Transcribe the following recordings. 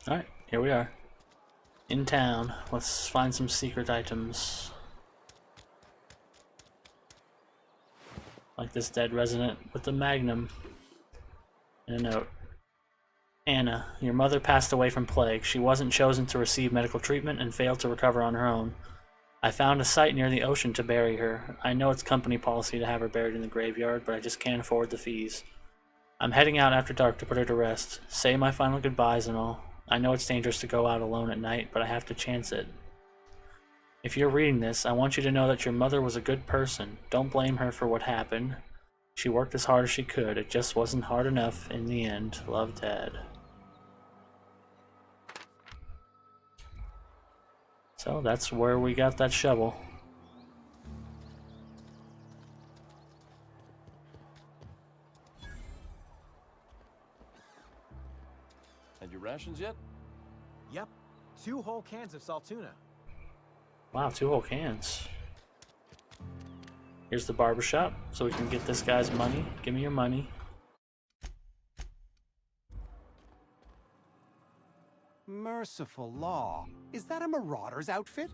Alright, here we are. In town. Let's find some secret items. Like this dead resident with the magnum. And a note. Anna, your mother passed away from plague. She wasn't chosen to receive medical treatment and failed to recover on her own. I found a site near the ocean to bury her. I know it's company policy to have her buried in the graveyard, but I just can't afford the fees. I'm heading out after dark to put her to rest. Say my final goodbyes and all. I know it's dangerous to go out alone at night, but I have to chance it. If you're reading this, I want you to know that your mother was a good person. Don't blame her for what happened. She worked as hard as she could. It just wasn't hard enough in the end. Love, Dad. So that's where we got that shovel. And your rations yet? Yep. 2 whole cans of salt tuna. Wow, 2 whole cans. Here's the barbershop, so we can get this guy's money. Give me your money. Merciful law. Is that a marauder's outfit?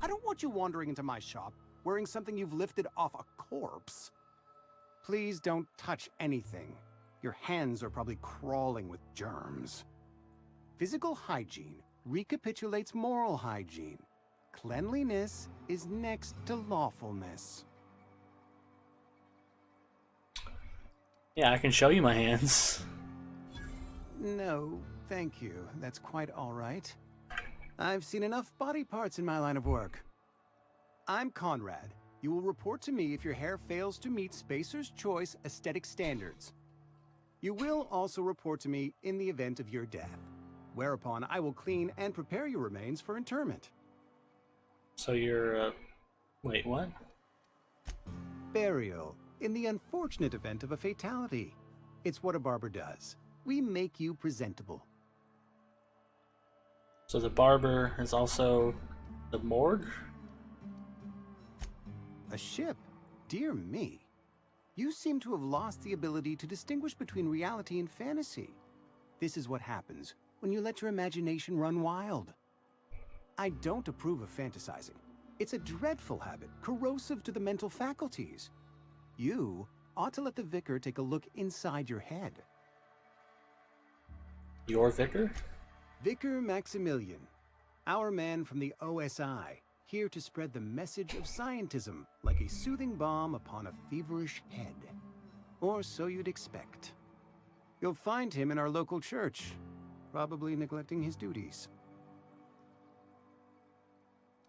I don't want you wandering into my shop wearing something you've lifted off a corpse. Please don't touch anything. Your hands are probably crawling with germs. Physical hygiene recapitulates moral hygiene. Cleanliness is next to lawfulness. Yeah, I can show you my hands. No, thank you. That's quite all right. I've seen enough body parts in my line of work. I'm Conrad. You will report to me if your hair fails to meet Spacer's Choice aesthetic standards. You will also report to me in the event of your death, whereupon I will clean and prepare your remains for interment. So you're, wait, what? Burial, in the unfortunate event of a fatality. It's what a barber does. We make you presentable. So the barber is also the morgue? A ship? Dear me. You seem to have lost the ability to distinguish between reality and fantasy. This is what happens when you let your imagination run wild. I don't approve of fantasizing. It's a dreadful habit, corrosive to the mental faculties. You ought to let the vicar take a look inside your head. Your vicar? Vicar Maximilian, our man from the OSI, here to spread the message of scientism like a soothing balm upon a feverish head. Or so you'd expect. You'll find him in our local church, probably neglecting his duties.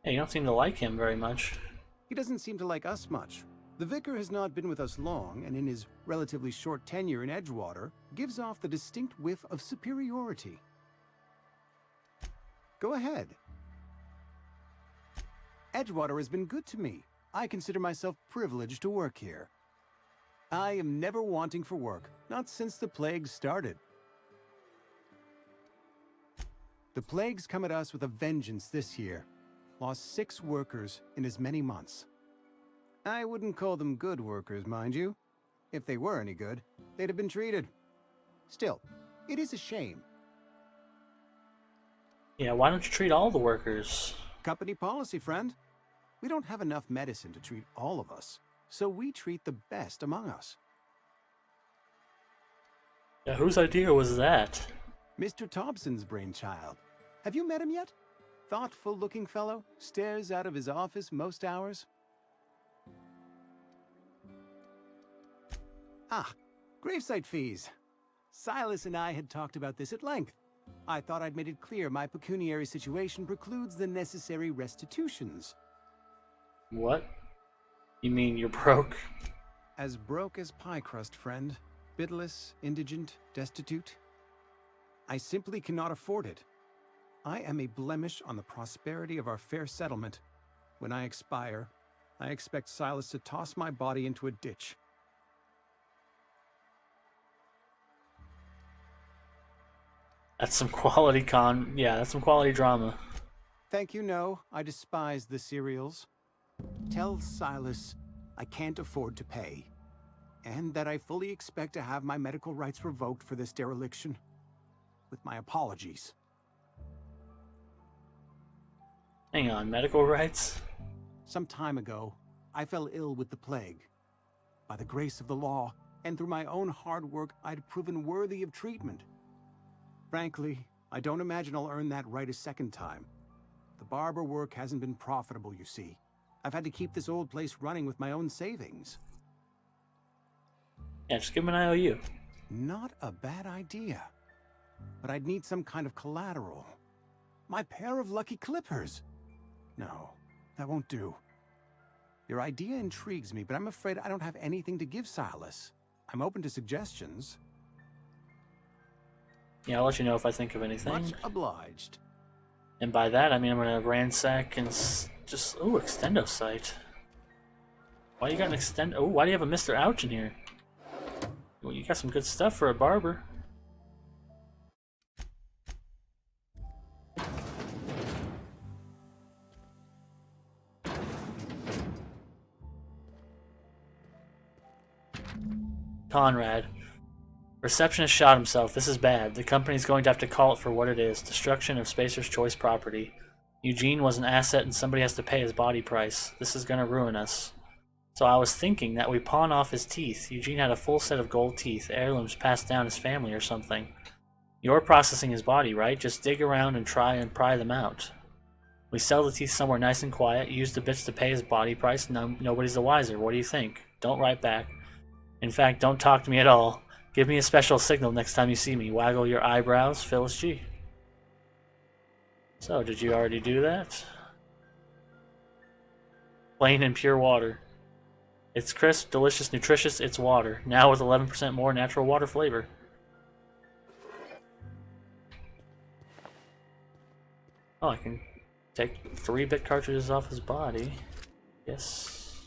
Hey, you don't seem to like him very much. He doesn't seem to like us much. The vicar has not been with us long, and in his relatively short tenure in Edgewater, gives off the distinct whiff of superiority. Go ahead. Edgewater has been good to me. I consider myself privileged to work here. I am never wanting for work, not since the plague started. The plague's come at us with a vengeance this year. Lost 6 workers in as many months. I wouldn't call them good workers, mind you. If they were any good, they'd have been treated. Still, it is a shame. Yeah, why don't you treat all the workers? Company policy, friend. We don't have enough medicine to treat all of us, so we treat the best among us. Yeah, whose idea was that? Mr. Thompson's brainchild. Have you met him yet? Thoughtful-looking fellow, stares out of his office most hours. Ah, gravesite fees. Silas and I had talked about this at length. I thought I'd made it clear my pecuniary situation precludes the necessary restitutions. What? You mean you're broke? As broke as pie crust, friend. Bitless, indigent, destitute. I simply cannot afford it. I am a blemish on the prosperity of our fair settlement. When I expire, I expect Silas to toss my body into a ditch. That's some quality that's some quality drama. Thank you, no. I despise the cereals. Tell Silas I can't afford to pay, and that I fully expect to have my medical rights revoked for this dereliction. With my apologies. Hang on, medical rights? Some time ago, I fell ill with the plague. By the grace of the law, and through my own hard work, I'd proven worthy of treatment. Frankly, I don't imagine I'll earn that right a second time. The barber work hasn't been profitable, you see. I've had to keep this old place running with my own savings. Yeah, just give him an IOU. Not a bad idea. But I'd need some kind of collateral. My pair of lucky clippers. No, that won't do. Your idea intrigues me, but I'm afraid I don't have anything to give Silas. I'm open to suggestions. Yeah, I'll let you know if I think of anything. Much obliged. And by that, I mean I'm gonna ransack and just... Ooh, extendo site. Why you got an extend... Oh, why do you have a Mr. Ouch in here? Well, you got some good stuff for a barber. Conrad. Receptionist shot himself. This is bad. The company's going to have to call it for what it is. Destruction of Spacer's Choice property. Eugene was an asset and somebody has to pay his body price. This is going to ruin us. So I was thinking that we pawn off his teeth. Eugene had a full set of gold teeth, heirlooms passed down his family or something. You're processing his body, right? Just dig around and try and pry them out. We sell the teeth somewhere nice and quiet, use the bits to pay his body price, nobody's the wiser. What do you think? Don't write back. In fact, don't talk to me at all. Give me a special signal next time you see me. Waggle your eyebrows, Phyllis G. So, did you already do that? Plain and pure water. It's crisp, delicious, nutritious, it's water. Now with 11% more natural water flavor. Oh, I can take 3-bit cartridges off his body. Yes.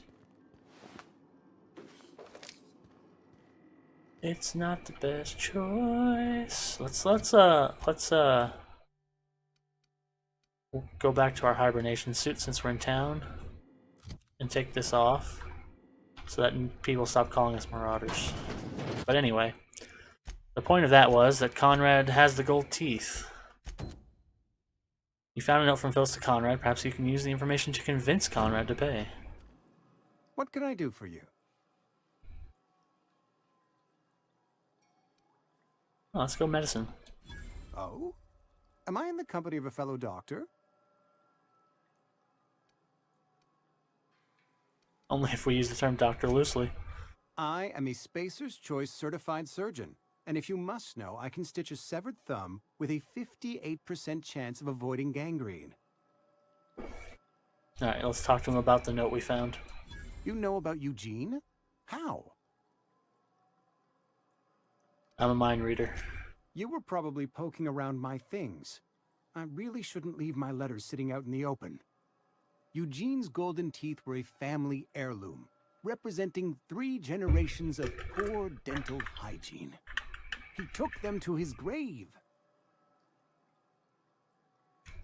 It's not the best choice. Let's go back to our hibernation suit since we're in town and take this off so that people stop calling us marauders. But anyway, the point of that was that Conrad has the gold teeth. You found a note from Phyllis to Conrad. Perhaps you can use the information to convince Conrad to pay. What can I do for you? Oh, let's go medicine. Oh? Am I in the company of a fellow doctor? Only if we use the term doctor loosely. I am a Spacer's Choice certified surgeon, and if you must know, I can stitch a severed thumb with a 58% chance of avoiding gangrene. Alright, let's talk to him about the note we found. You know about Eugene? How? I'm a mind reader. You were probably poking around my things. I really shouldn't leave my letters sitting out in the open. Eugene's golden teeth were a family heirloom, representing 3 generations of poor dental hygiene. He took them to his grave.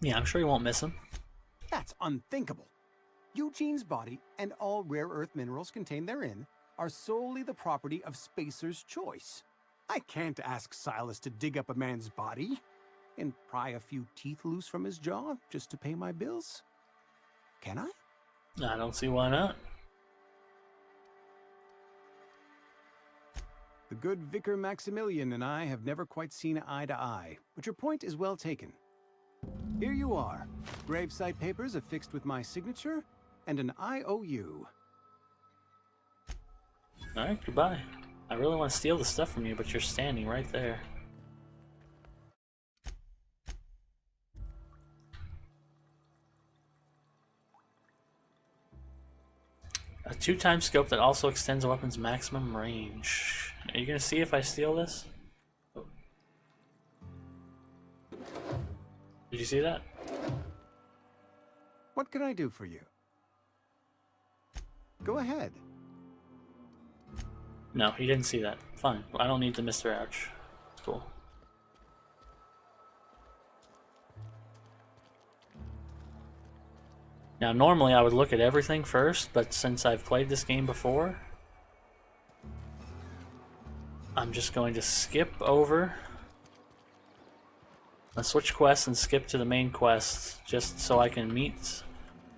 Yeah, I'm sure you won't miss him. That's unthinkable. Eugene's body and all rare earth minerals contained therein are solely the property of Spacer's Choice. I can't ask Silas to dig up a man's body and pry a few teeth loose from his jaw just to pay my bills. Can I? I don't see why not. The good Vicar Maximilian and I have never quite seen eye to eye, but your point is well taken. Here you are. Gravesite papers affixed with my signature and an IOU. Alright, goodbye. I really want to steal the stuff from you, but you're standing right there. A 2-time scope that also extends a weapon's maximum range. Are you gonna see if I steal this? Oh. Did you see that? What can I do for you? Go ahead. No, he didn't see that. Fine. I don't need the Mr. Ouch. It's cool. Now, normally I would look at everything first, but since I've played this game before, I'm just going to skip over Let's switch quests and skip to the main quest, just so I can meet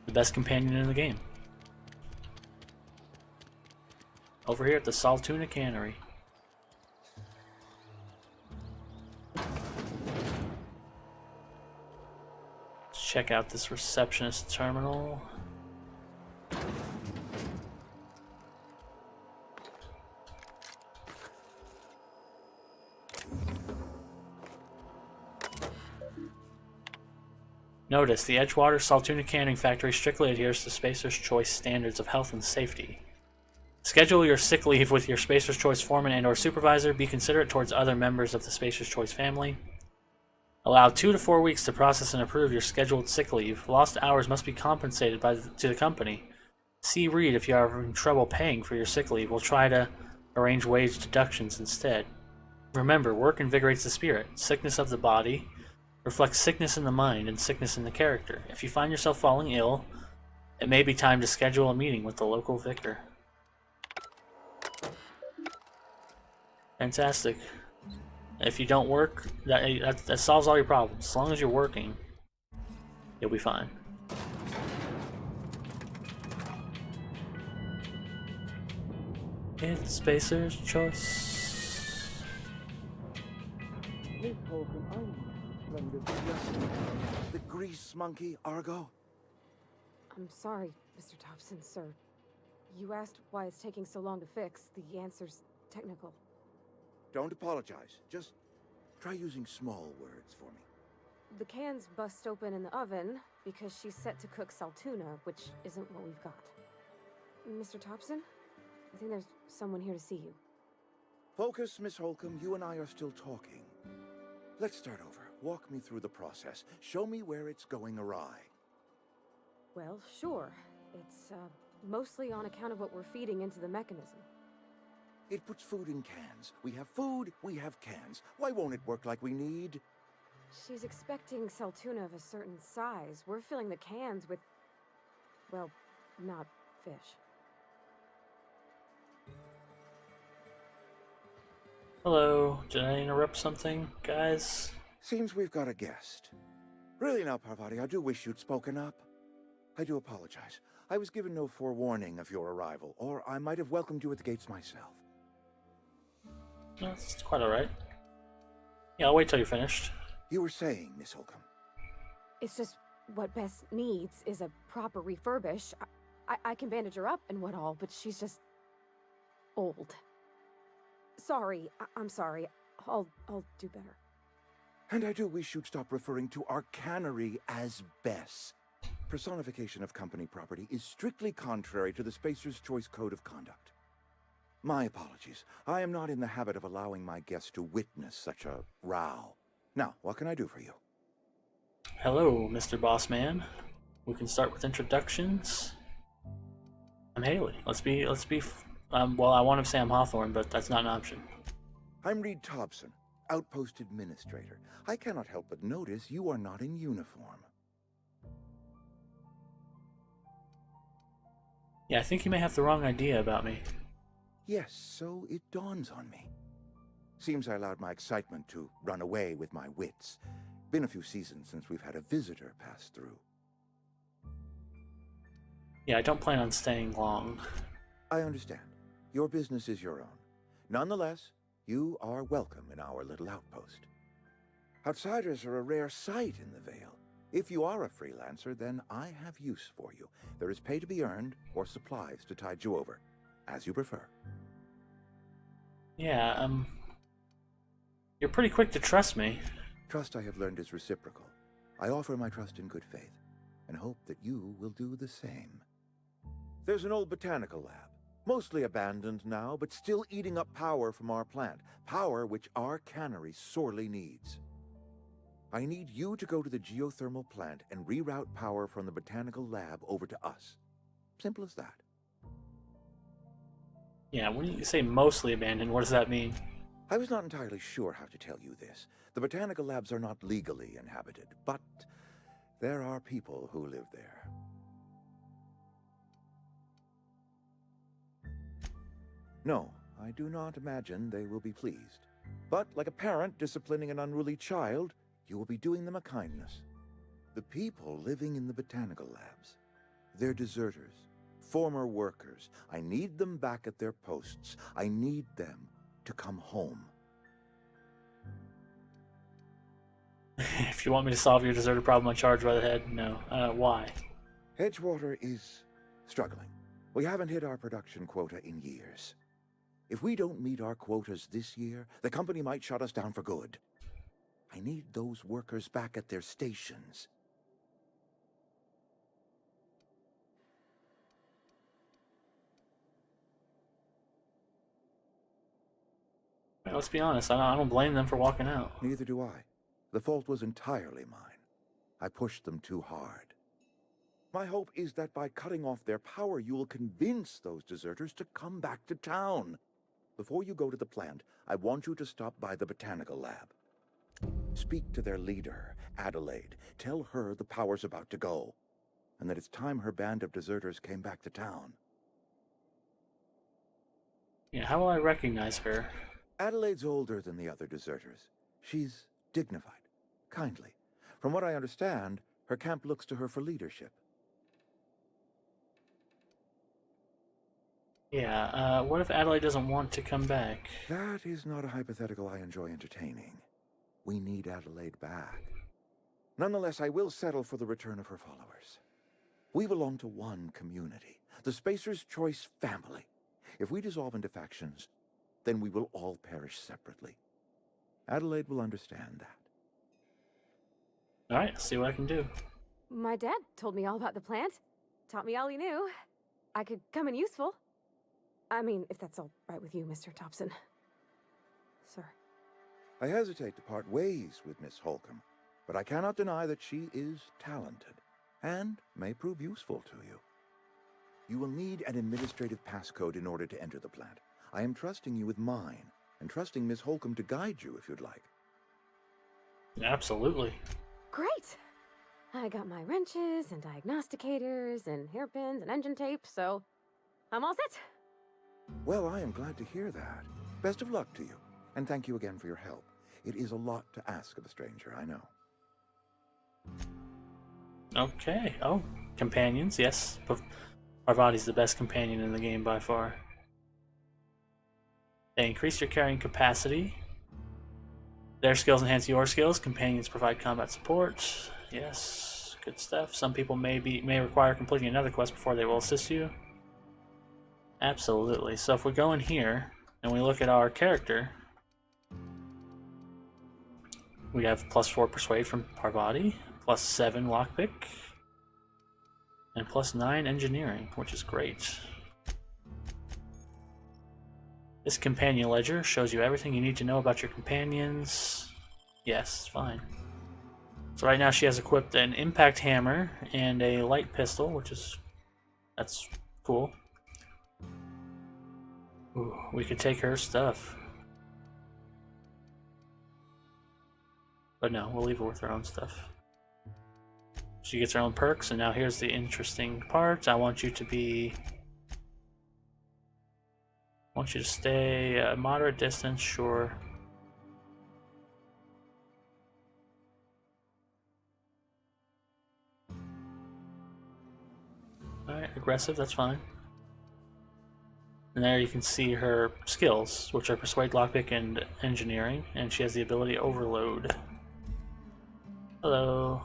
the best companion in the game. Over here at the Saltuna Cannery. Let's check out this receptionist terminal. Notice, the Edgewater Saltuna Canning Factory strictly adheres to Spacer's Choice standards of health and safety. Schedule your sick leave with your Spacer's Choice foreman and/or supervisor. Be considerate towards other members of the Spacer's Choice family. Allow 2 to 4 weeks to process and approve your scheduled sick leave. Lost hours must be compensated to the company. See Reed if you are having trouble paying for your sick leave. We'll try to arrange wage deductions instead. Remember, work invigorates the spirit. Sickness of the body reflects sickness in the mind and sickness in the character. If you find yourself falling ill, it may be time to schedule a meeting with the local vicar. Fantastic. If you don't work, that solves all your problems. As long as you're working, you'll be fine. It's Spacer's Choice. The grease monkey, Argo? I'm sorry, Mr. Thompson, sir. You asked why it's taking so long to fix. The answer's technical. Don't apologize. Just try using small words for me. The cans bust open in the oven because she's set to cook saltuna, which isn't what we've got. Mr. Thompson? I think there's someone here to see you. Focus, Miss Holcomb. You and I are still talking. Let's start over. Walk me through the process. Show me where it's going awry. Well, sure. It's, mostly on account of what we're feeding into the mechanism. It puts food in cans. We have food, we have cans. Why won't it work like we need? She's expecting saltuna of a certain size. We're filling the cans with, well, not fish. Hello, did I interrupt something, guys? Seems we've got a guest. Really now, Parvati, I do wish you'd spoken up. I do apologize. I was given no forewarning of your arrival, or I might have welcomed you at the gates myself. That's quite alright. Yeah, I'll wait till you're finished. You were saying, Miss Holcomb. It's just what Bess needs is a proper refurbish. I can bandage her up and what all, but she's just old. Sorry, I'm sorry. I'll do better. And I do wish you'd stop referring to our cannery as Bess. Personification of company property is strictly contrary to the Spacer's Choice Code of Conduct. My apologies. I am not in the habit of allowing my guests to witness such a row. Now, what can I do for you? Hello, Mr. Bossman. We can start with introductions. I'm Haley. Well, I want to say I'm Hawthorne, but that's not an option. I'm Reed Thompson, Outpost Administrator. I cannot help but notice you are not in uniform. Yeah, I think you may have the wrong idea about me. Yes, so it dawns on me. Seems I allowed my excitement to run away with my wits. Been a few seasons since we've had a visitor pass through. Yeah, I don't plan on staying long. I understand. Your business is your own. Nonetheless, you are welcome in our little outpost. Outsiders are a rare sight in the Vale. If you are a freelancer, then I have use for you. There is pay to be earned, or supplies to tide you over, as you prefer. Yeah, you're pretty quick to trust me. Trust, I have learned, is reciprocal. I offer my trust in good faith, and hope that you will do the same. There's an old botanical lab, mostly abandoned now, but still eating up power from our plant, power which our cannery sorely needs. I need you to go to the geothermal plant and reroute power from the botanical lab over to us. Simple as that. Yeah, when you say mostly abandoned, what does that mean? I was not entirely sure how to tell you this. The botanical labs are not legally inhabited, but there are people who live there. No, I do not imagine they will be pleased. But like a parent disciplining an unruly child, you will be doing them a kindness. The people living in the botanical labs, they're deserters, former workers. I need them back at their posts. I need them to come home. If you want me to solve your deserter problem, I charge by the head. No. Why? Edgewater is struggling. We haven't hit our production quota in years. If we don't meet our quotas this year, the company might shut us down for good. I need those workers back at their stations. Let's be honest, I don't blame them for walking out. Neither do I. The fault was entirely mine. I pushed them too hard. My hope is that by cutting off their power, you will convince those deserters to come back to town. Before you go to the plant, I want you to stop by the botanical lab. Speak to their leader, Adelaide. Tell her the power's about to go, and that it's time her band of deserters came back to town. Yeah, how will I recognize her? Adelaide's older than the other deserters. She's dignified, kindly. From what I understand, her camp looks to her for leadership. Yeah, what if Adelaide doesn't want to come back? That is not a hypothetical I enjoy entertaining. We need Adelaide back. Nonetheless, I will settle for the return of her followers. We belong to one community, the Spacer's Choice family. If we dissolve into factions, then we will all perish separately. Adelaide will understand that. Alright, see what I can do. My dad told me all about the plant. Taught me all he knew. I could come in useful. I mean, if that's all right with you, Mr. Thompson. Sir. I hesitate to part ways with Miss Holcomb, but I cannot deny that she is talented and may prove useful to you. You will need an administrative passcode in order to enter the plant. I am trusting you with mine, and trusting Miss Holcomb to guide you if you'd like. Absolutely. Great! I got my wrenches and diagnosticators and hairpins and engine tape, so I'm all set. Well, I am glad to hear that. Best of luck to you, and thank you again for your help. It is a lot to ask of a stranger, I know. Okay. Oh, companions, yes. Parvati's the best companion in the game by far. They increase your carrying capacity. Their skills enhance your skills. Companions provide combat support. Yes, good stuff. Some people may require completing another quest before they will assist you. Absolutely. So if we go in here and we look at our character, we have +4 persuade from Parvati, +7 lockpick, and +9 engineering, which is great. This companion ledger shows you everything you need to know about your companions. Yes, fine. So right now she has equipped an impact hammer and a light pistol, that's cool. Ooh, we could take her stuff. But no, we'll leave her with her own stuff. She gets her own perks, and now here's the interesting part. I want you to stay a moderate distance, sure. Alright, aggressive, that's fine. And there you can see her skills, which are Persuade, Lockpick, and Engineering, and she has the ability Overload. Hello.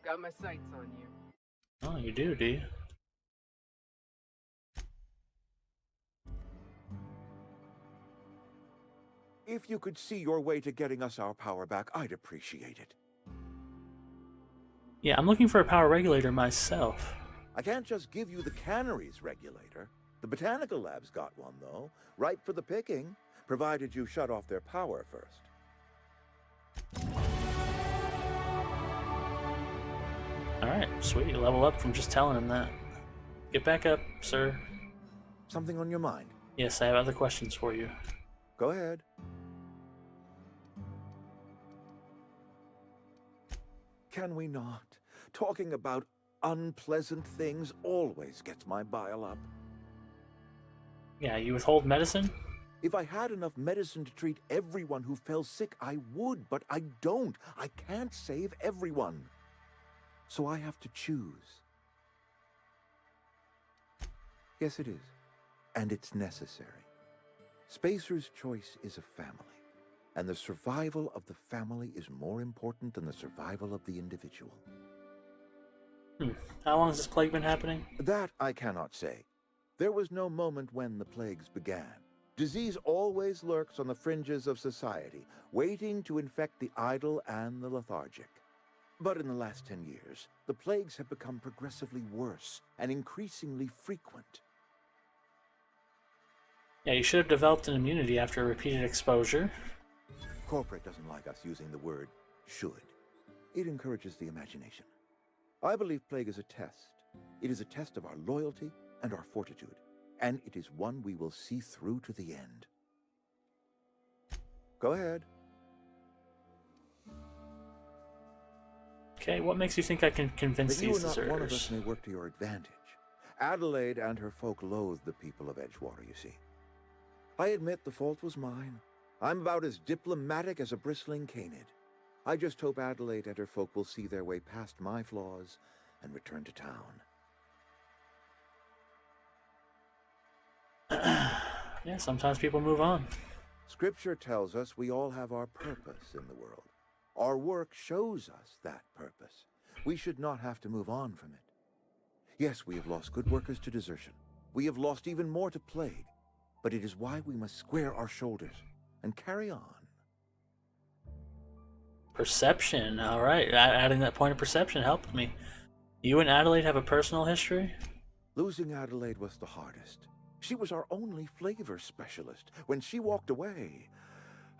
Got my sights on you. Oh, you do you? If you could see your way to getting us our power back, I'd appreciate it. Yeah, I'm looking for a power regulator myself. I can't just give you the cannery's regulator. The botanical lab's got one, though, ripe for the picking, provided you shut off their power first. Alright, sweet. Level up from just telling him that. Get back up, sir. Something on your mind? Yes, I have other questions for you. Go ahead. Can we not? Talking about unpleasant things always gets my bile up. Yeah, you withhold medicine? If I had enough medicine to treat everyone who fell sick, I would, but I don't. I can't save everyone. So I have to choose. Yes, it is. And it's necessary. Spacer's choice is a family. And the survival of the family is more important than the survival of the individual. How long has this plague been happening? That I cannot say. There was no moment when the plagues began. Disease always lurks on the fringes of society, waiting to infect the idle and the lethargic. But in the last 10 years, the plagues have become progressively worse and increasingly frequent. Yeah, you should have developed an immunity after repeated exposure. Corporate doesn't like us using the word should. It encourages the imagination. I believe plague is a test. It is a test of our loyalty and our fortitude, and it is one we will see through to the end. Go ahead. Okay, what makes you think I can convince But you these or not deserters? one of us may work to your advantage. Adelaide and her folk loathe the people of Edgewater, you see. I admit the fault was mine. I'm about as diplomatic as a bristling canid. I just hope Adelaide and her folk will see their way past my flaws and return to town. Yeah, sometimes people move on. Scripture tells us we all have our purpose in the world. Our work shows us that purpose. We should not have to move on from it. Yes, we have lost good workers to desertion. We have lost even more to plague. But it is why we must square our shoulders and carry on. Perception, alright. Adding that point of perception helped me. You and Adelaide have a personal history? Losing Adelaide was the hardest. She was our only flavor specialist. When she walked away,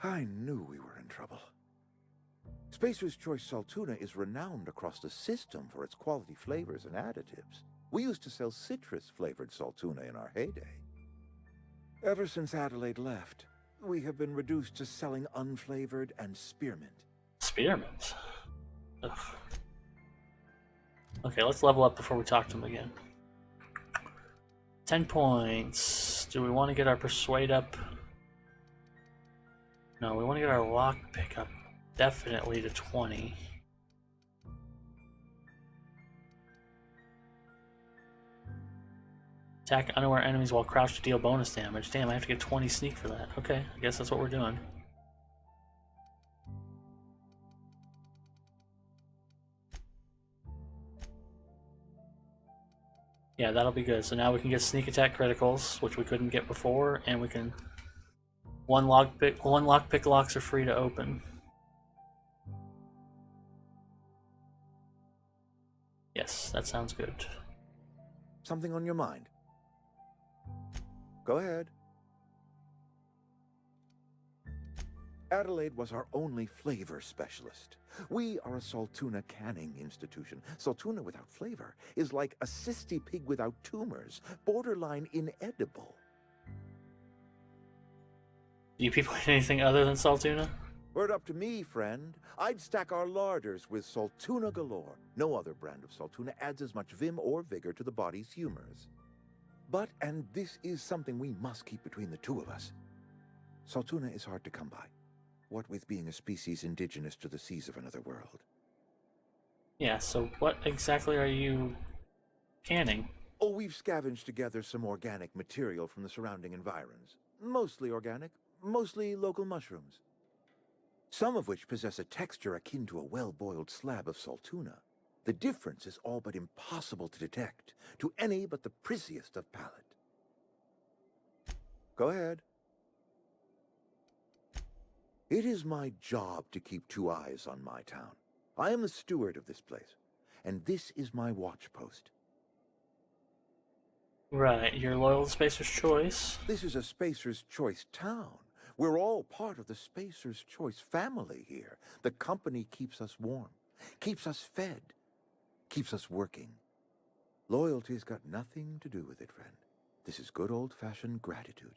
I knew we were in trouble. Spacer's Choice Saltuna is renowned across the system for its quality flavors and additives. We used to sell citrus-flavored Saltuna in our heyday. Ever since Adelaide left, we have been reduced to selling unflavored and spearmint. Spearmint? Ugh. Okay, let's level up before we talk to him again. 10 points. Do we want to get our persuade up? No, we want to get our lock pick up definitely to 20. Attack unaware enemies while crouched to deal bonus damage. Damn, I have to get 20 sneak for that. Okay, I guess that's what we're doing. Yeah, that'll be good. So now we can get sneak attack criticals, which we couldn't get before, and we can one lockpick locks are free to open. Yes, that sounds good. Something on your mind? Go ahead. Adelaide was our only flavor specialist. We are a Saltuna canning institution. Saltuna without flavor is like a cysty pig without tumors, borderline inedible. Do you people eat anything other than Saltuna? Word up to me, friend. I'd stack our larders with Saltuna galore. No other brand of Saltuna adds as much vim or vigor to the body's humors. But, and this is something we must keep between the two of us, Saltuna is hard to come by. What with being a species indigenous to the seas of another world. Yeah, so what exactly are you canning? Oh, we've scavenged together some organic material from the surrounding environs. Mostly organic, mostly local mushrooms. Some of which possess a texture akin to a well-boiled slab of Saltuna. The difference is all but impossible to detect to any but the prissiest of palate. Go ahead. It is my job to keep two eyes on my town. I am the steward of this place, and this is my watch post. Right, you're loyal to Spacer's Choice. This is a Spacer's Choice town. We're all part of the Spacer's Choice family here. The company keeps us warm, keeps us fed, keeps us working. Loyalty's got nothing to do with it, friend. This is good old-fashioned gratitude.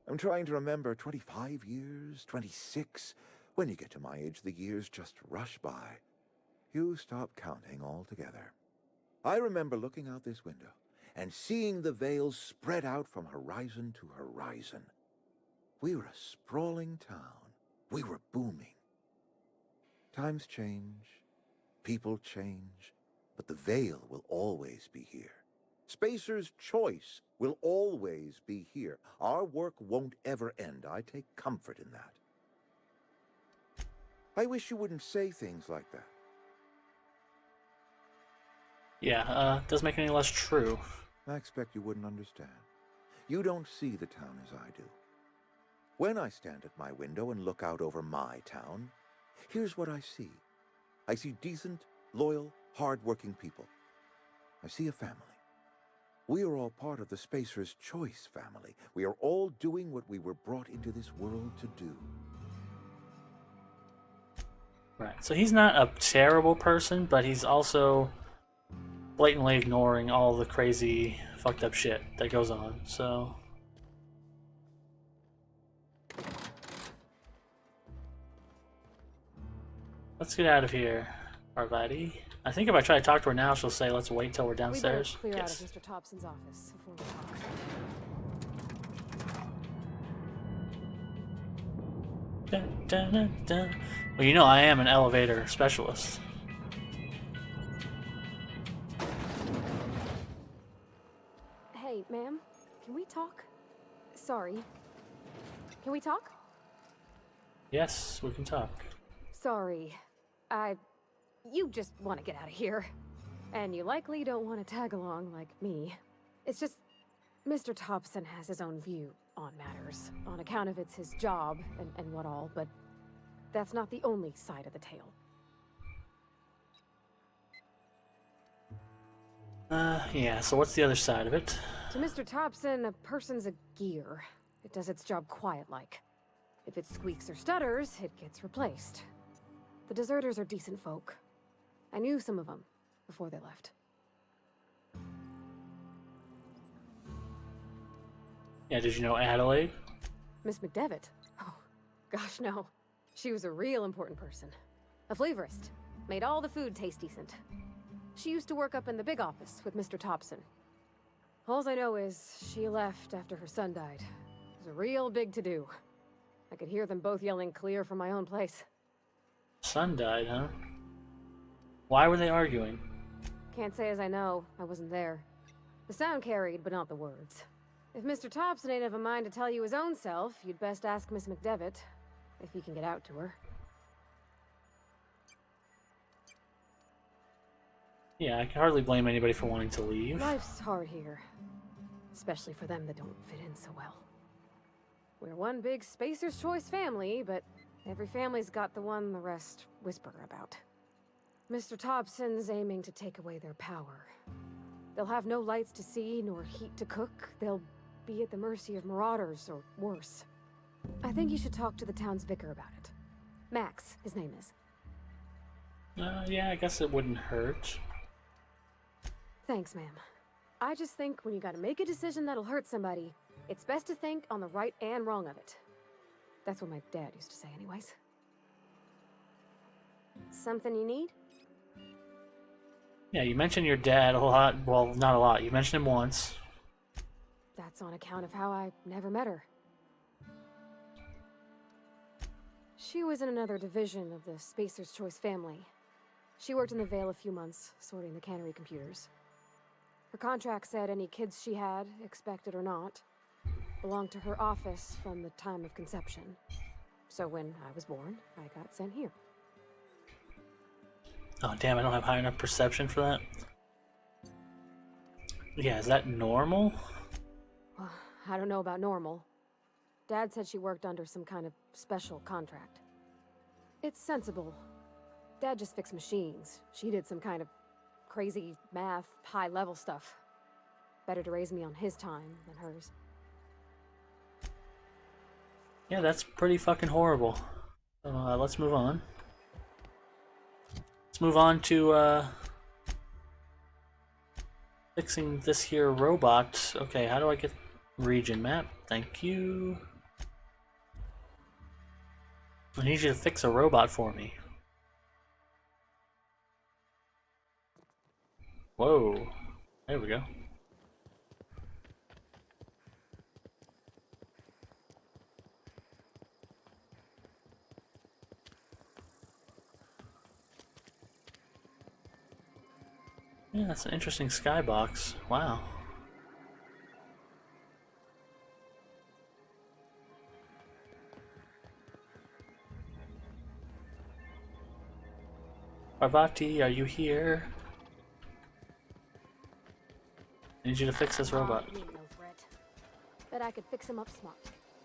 I'm trying to remember 25 years, 26. When you get to my age, the years just rush by. You stop counting altogether. I remember looking out this window and seeing the Vale spread out from horizon to horizon. We were a sprawling town. We were booming. Times change, people change, but the Vale will always be here. Spacer's Choice will always be here. Our work won't ever end. I take comfort in that. I wish you wouldn't say things like that. Yeah, doesn't make it any less true. I expect you wouldn't understand. You don't see the town as I do. When I stand at my window and look out over my town, here's what I see. I see decent, loyal, hard-working people. I see a family. We are all part of the Spacer's Choice family. We are all doing what we were brought into this world to do. Right. So he's not a terrible person, but he's also blatantly ignoring all the crazy, fucked up shit that goes on. So let's get out of here, Parvati. I think if I try to talk to her now, she'll say, "Let's wait till we're We better downstairs." clear Yes. out of Mr. Thompson's office before we talk. Dun, dun, dun, dun. Well, you know I am an elevator specialist. Hey, ma'am, can we talk? Sorry. Can we talk? Yes, we can talk. Sorry. You just want to get out of here. And you likely don't want to tag along like me. It's just, Mr. Thompson has his own view on matters, on account of it's his job and what all, but that's not the only side of the tale. Yeah, so what's the other side of it? To Mr. Thompson, a person's a gear. It does its job quiet-like. If it squeaks or stutters, it gets replaced. The deserters are decent folk. I knew some of them before they left. Yeah, did you know Adelaide? Miss McDevitt? Oh, gosh, no. She was a real important person. A flavorist. Made all the food taste decent. She used to work up in the big office with Mr. Thompson. Alls I know is she left after her son died. It was a real big to-do. I could hear them both yelling clear from my own place. Son died, huh? Why were they arguing? Can't say as I know. I wasn't there. The sound carried, but not the words. If Mr. Thompson ain't of a mind to tell you his own self, you'd best ask Miss McDevitt, if you can get out to her. Yeah, I can hardly blame anybody for wanting to leave. Life's hard here. Especially for them that don't fit in so well. We're one big Spacer's Choice family, but every family's got the one the rest whisper about. Mr. Thompson's aiming to take away their power. They'll have no lights to see, nor heat to cook. They'll be at the mercy of marauders, or worse. I think you should talk to the town's vicar about it. Max, his name is. Yeah, I guess it wouldn't hurt. Thanks, ma'am. I just think when you gotta make a decision that'll hurt somebody, it's best to think on the right and wrong of it. That's what my dad used to say anyways. Something you need? Yeah, you mentioned your dad a lot. Well, not a lot. You mentioned him once. That's on account of how I never met her. She was in another division of the Spacer's Choice family. She worked in the Vale a few months, sorting the cannery computers. Her contract said any kids she had, expected or not, belonged to her office from the time of conception. So when I was born, I got sent here. Oh, damn, I don't have high enough perception for that. Yeah, is that normal? Well, I don't know about normal. Dad said she worked under some kind of special contract. It's sensible. Dad just fixed machines. She did some kind of crazy math, high-level stuff. Better to raise me on his time than hers. Yeah, that's pretty fucking horrible. Let's move on. Let's move on to, fixing this here robot. Okay, how do I get region map? Thank you. I need you to fix a robot for me. Whoa. There we go. Yeah, that's an interesting skybox. Wow. Parvati, are you here? I need you to fix this robot. You ain't no threat. Bet I could fix him up smart.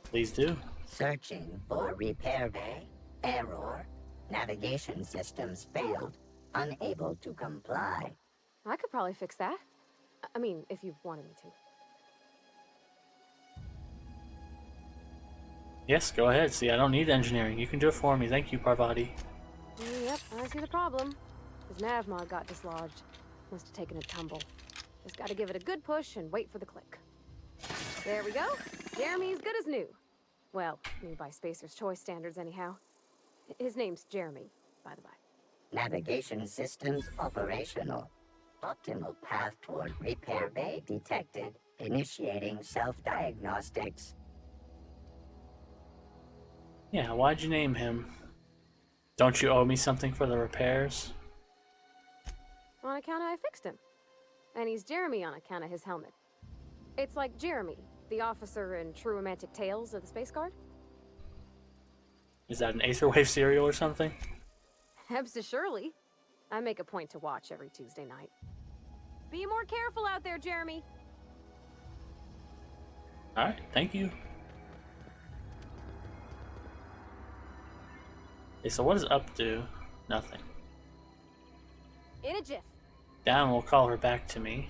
Please do. Searching for repair bay. Error. Navigation systems failed. Unable to comply. I could probably fix that. I mean, if you wanted me to. Yes, go ahead. See, I don't need engineering. You can do it for me. Thank you, Parvati. Yep, I see the problem. His nav mod got dislodged. Must have taken a tumble. Just gotta give it a good push and wait for the click. There we go. Jeremy's good as new. Well, new by Spacer's Choice standards anyhow. His name's Jeremy, by the by. Navigation systems operational. Optimal path toward repair bay detected. Initiating self-diagnostics. Yeah, why'd you name him? Don't you owe me something for the repairs? On account of I fixed him. And he's Jeremy on account of his helmet. It's like Jeremy, the officer in True Romantic Tales of the Space Guard. Is that an Aetherwave cereal or something? Surely. I make a point to watch every Tuesday night. Be more careful out there, Jeremy. Alright, thank you. Okay, so what does up do? Nothing. In a jiff. Down will call her back to me.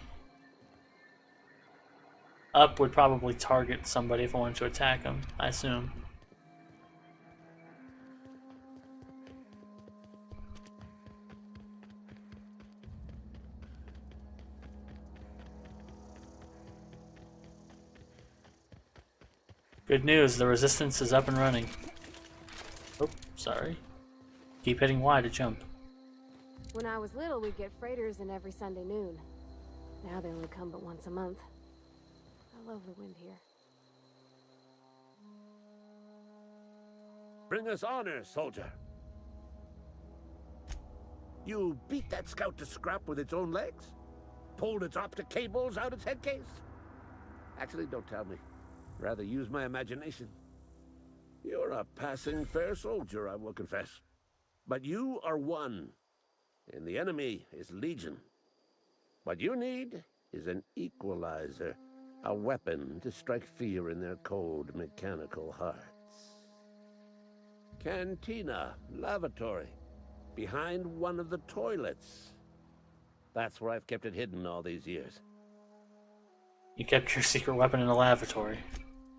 Up would probably target somebody if I wanted to attack him, I assume. Good news, the resistance is up and running. Oh, sorry. Keep hitting Y to jump. When I was little, we'd get freighters in every Sunday noon. Now they only come but once a month. I love the wind here. Bring us honor, soldier. You beat that scout to scrap with its own legs? Pulled its optic cables out its head case? Actually, don't tell me. Rather use my imagination. You're a passing fair soldier, I will confess. But you are one, and the enemy is legion. What you need is an equalizer, a weapon to strike fear in their cold, mechanical hearts. Cantina, lavatory, behind one of the toilets. That's where I've kept it hidden all these years. You kept your secret weapon in a lavatory.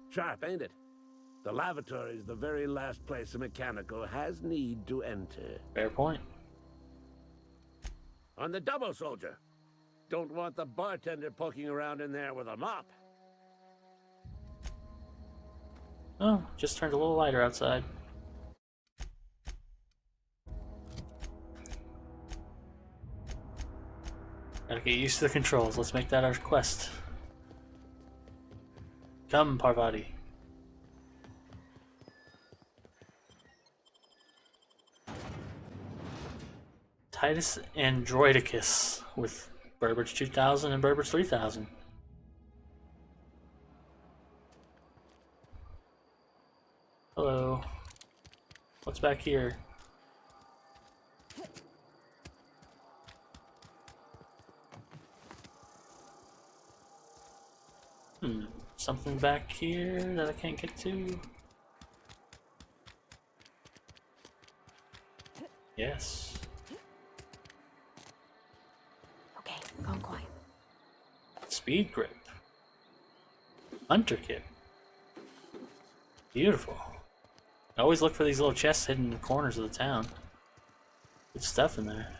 Sharp, ain't it? The lavatory is the very last place a mechanical has need to enter. Fair point. On the double, soldier. Don't want the bartender poking around in there with a mop. Oh, just turned a little lighter outside. Gotta get used to the controls. Let's make that our quest. Come, Parvati. Titus Androidicus with Burbage 2000 and Burbage 3000. Hello. What's back here? Something back here that I can't get to? Yes. Okay, calm quiet. Speed grip. Hunter kit. Beautiful. I always look for these little chests hidden in the corners of the town. Good stuff in there.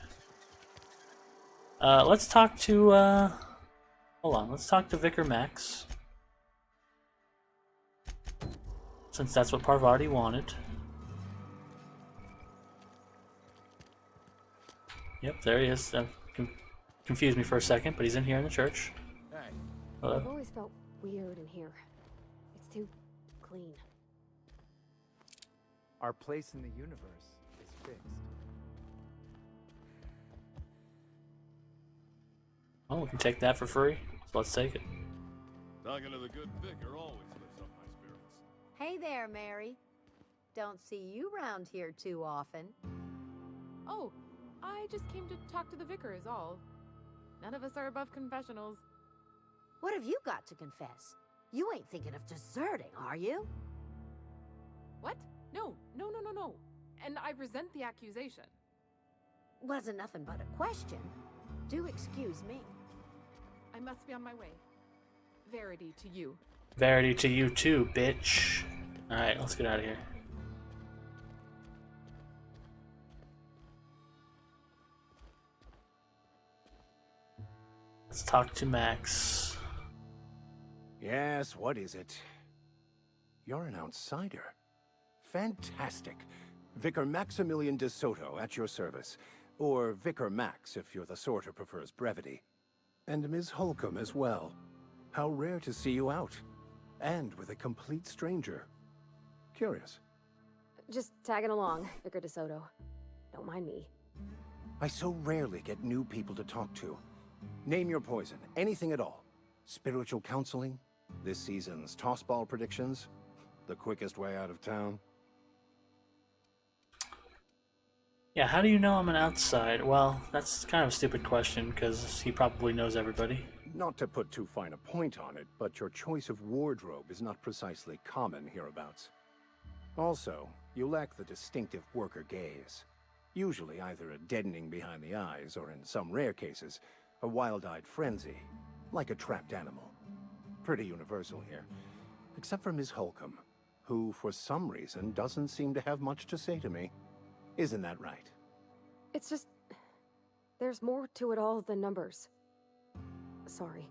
Let's talk to, hold on, let's talk to Vicar Max. Since that's what Parvati wanted. Yep, there he is. Confused me for a second, but he's in here in the church. Hey, I've Hello. always felt weird in here. It's too clean. our place in the universe is fixed. Oh, we can take that for free. So let's take it. Talking to the good vicar always lifts up my spirits. Hey there, Mary. Don't see you round here too often. Oh, I just came to talk to the vicar is all. None of us are above confessionals. What have you got to confess? You ain't thinking of deserting, are you? What? No. And I resent the accusation. Wasn't nothing but a question. Do excuse me. I must be on my way. Verity to you. Verity to you too, bitch. Alright, let's get out of here. Let's talk to Max. Yes, what is it? You're an outsider. Fantastic. Vicar Maximilian de Soto at your service. Or Vicar Max if you're the sort who prefers brevity. And Ms. Holcomb as well. How rare to see you out. And with a complete stranger. Curious. Just tagging along, Vicar DeSoto. Don't mind me. I so rarely get new people to talk to. Name your poison, anything at all. Spiritual counseling, this season's tossball predictions, the quickest way out of town. Yeah, how do you know I'm an outside? Well, that's kind of a stupid question, because he probably knows everybody. Not to put too fine a point on it, but your choice of wardrobe is not precisely common hereabouts. Also, you lack the distinctive worker gaze. Usually either a deadening behind the eyes, or in some rare cases, a wild-eyed frenzy, like a trapped animal. Pretty universal here, except for Ms. Holcomb, who for some reason doesn't seem to have much to say to me. Isn't that right? It's just... there's more to it all than numbers. Sorry.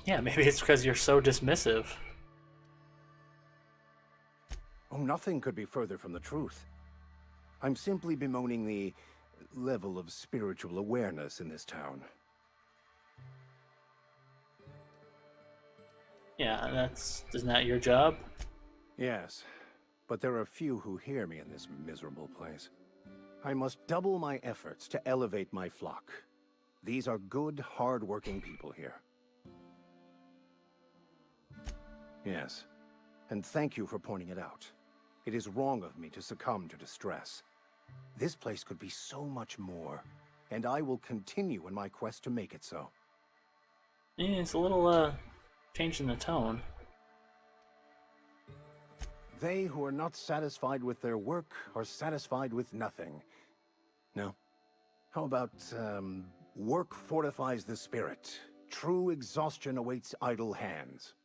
Yeah, maybe it's because you're so dismissive. Oh, nothing could be further from the truth. I'm simply bemoaning the level of spiritual awareness in this town. Yeah, isn't that your job? Yes, but there are few who hear me in this miserable place. I must double my efforts to elevate my flock. These are good, hard-working people here. Yes, and thank you for pointing it out. It is wrong of me to succumb to distress. This place could be so much more, and I will continue in my quest to make it so. Yeah, it's a little, change in the tone. They who are not satisfied with their work are satisfied with nothing. No? How about, work fortifies the spirit. True exhaustion awaits idle hands.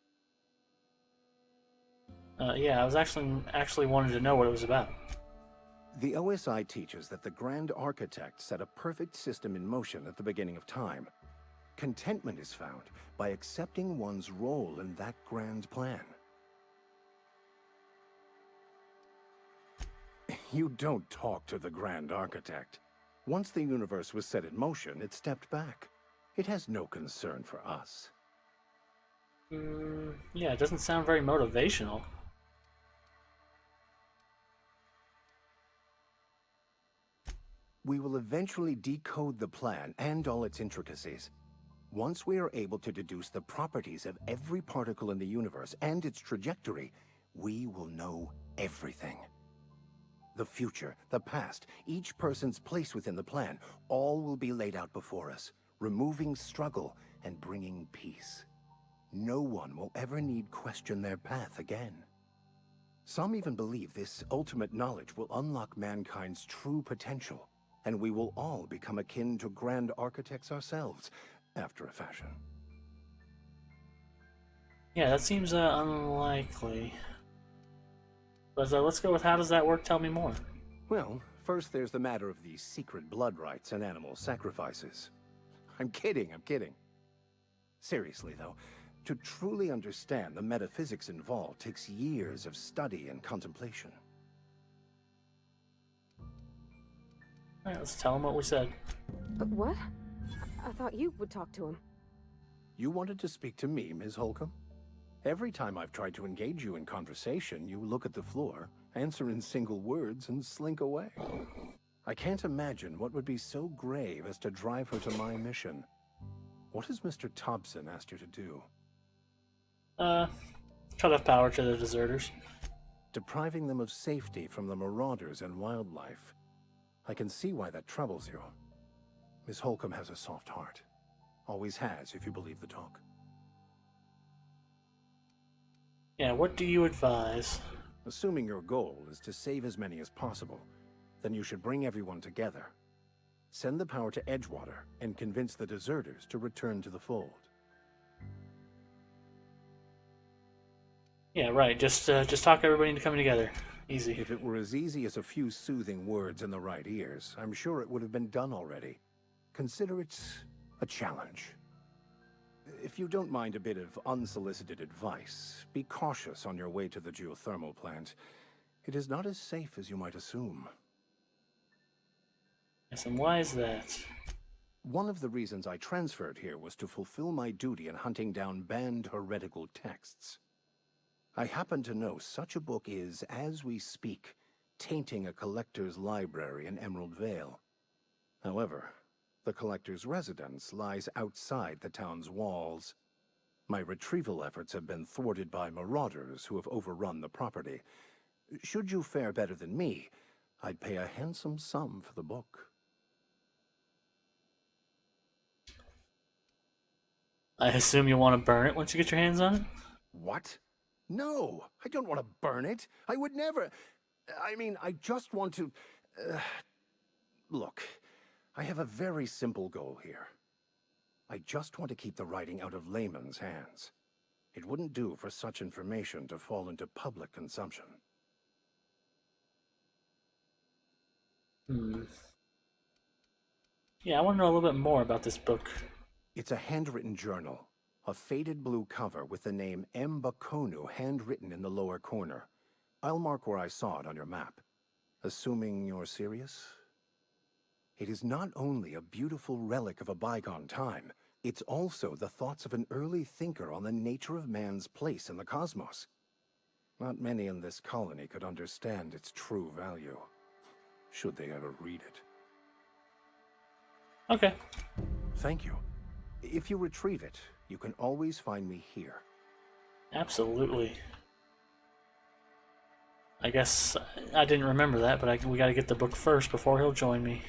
Yeah, I was actually wanted to know what it was about. The OSI teaches that the Grand Architect set a perfect system in motion at the beginning of time. Contentment is found by accepting one's role in that grand plan. You don't talk to the Grand Architect. Once the universe was set in motion, it stepped back. It has no concern for us. Yeah, it doesn't sound very motivational. We will eventually decode the plan and all its intricacies. Once we are able to deduce the properties of every particle in the universe and its trajectory, we will know everything. The future, the past, each person's place within the plan, all will be laid out before us, removing struggle and bringing peace. No one will ever need question their path again. Some even believe this ultimate knowledge will unlock mankind's true potential, and we will all become akin to grand architects ourselves, after a fashion. Yeah, that seems unlikely. But let's go with how does that work? Tell me more. Well, first there's the matter of the secret blood rites and animal sacrifices. I'm kidding. Seriously, though, to truly understand the metaphysics involved takes years of study and contemplation. Alright, let's tell him what we said. What? I thought you would talk to him. You wanted to speak to me, Ms. Holcomb? Every time I've tried to engage you in conversation, you look at the floor, answer in single words, and slink away. I can't imagine what would be so grave as to drive her to my mission. What has Mr. Thompson asked you to do? Cut off power to the deserters. Depriving them of safety from the marauders and wildlife. I can see why that troubles you. Miss Holcomb has a soft heart. Always has, if you believe the talk. Yeah, what do you advise? Assuming your goal is to save as many as possible, then you should bring everyone together. Send the power to Edgewater and convince the deserters to return to the fold. Yeah, right. Just talk everybody into coming together. Easy. If it were as easy as a few soothing words in the right ears, I'm sure it would have been done already. Consider it a challenge. If you don't mind a bit of unsolicited advice, be cautious on your way to the geothermal plant. It is not as safe as you might assume. Yes, and why is that? One of the reasons I transferred here was to fulfill my duty in hunting down banned heretical texts. I happen to know such a book is, as we speak, tainting a collector's library in Emerald Vale. However, the collector's residence lies outside the town's walls. My retrieval efforts have been thwarted by marauders who have overrun the property. Should you fare better than me, I'd pay a handsome sum for the book. I assume you want to burn it once you get your hands on it? What? No, I don't want to burn it. I would never. I mean, I just want to... Look, I have a very simple goal here. I just want to keep the writing out of layman's hands. It wouldn't do for such information to fall into public consumption. Yeah, I want to know a little bit more about this book. It's a handwritten journal. A faded blue cover with the name M. Bakonu handwritten in the lower corner. I'll mark where I saw it on your map. Assuming you're serious? It is not only a beautiful relic of a bygone time, it's also the thoughts of an early thinker on the nature of man's place in the cosmos. Not many in this colony could understand its true value, should they ever read it. Okay. Thank you. If you retrieve it, you can always find me here. Absolutely. I guess I didn't remember that, but we gotta get the book first before he'll join me.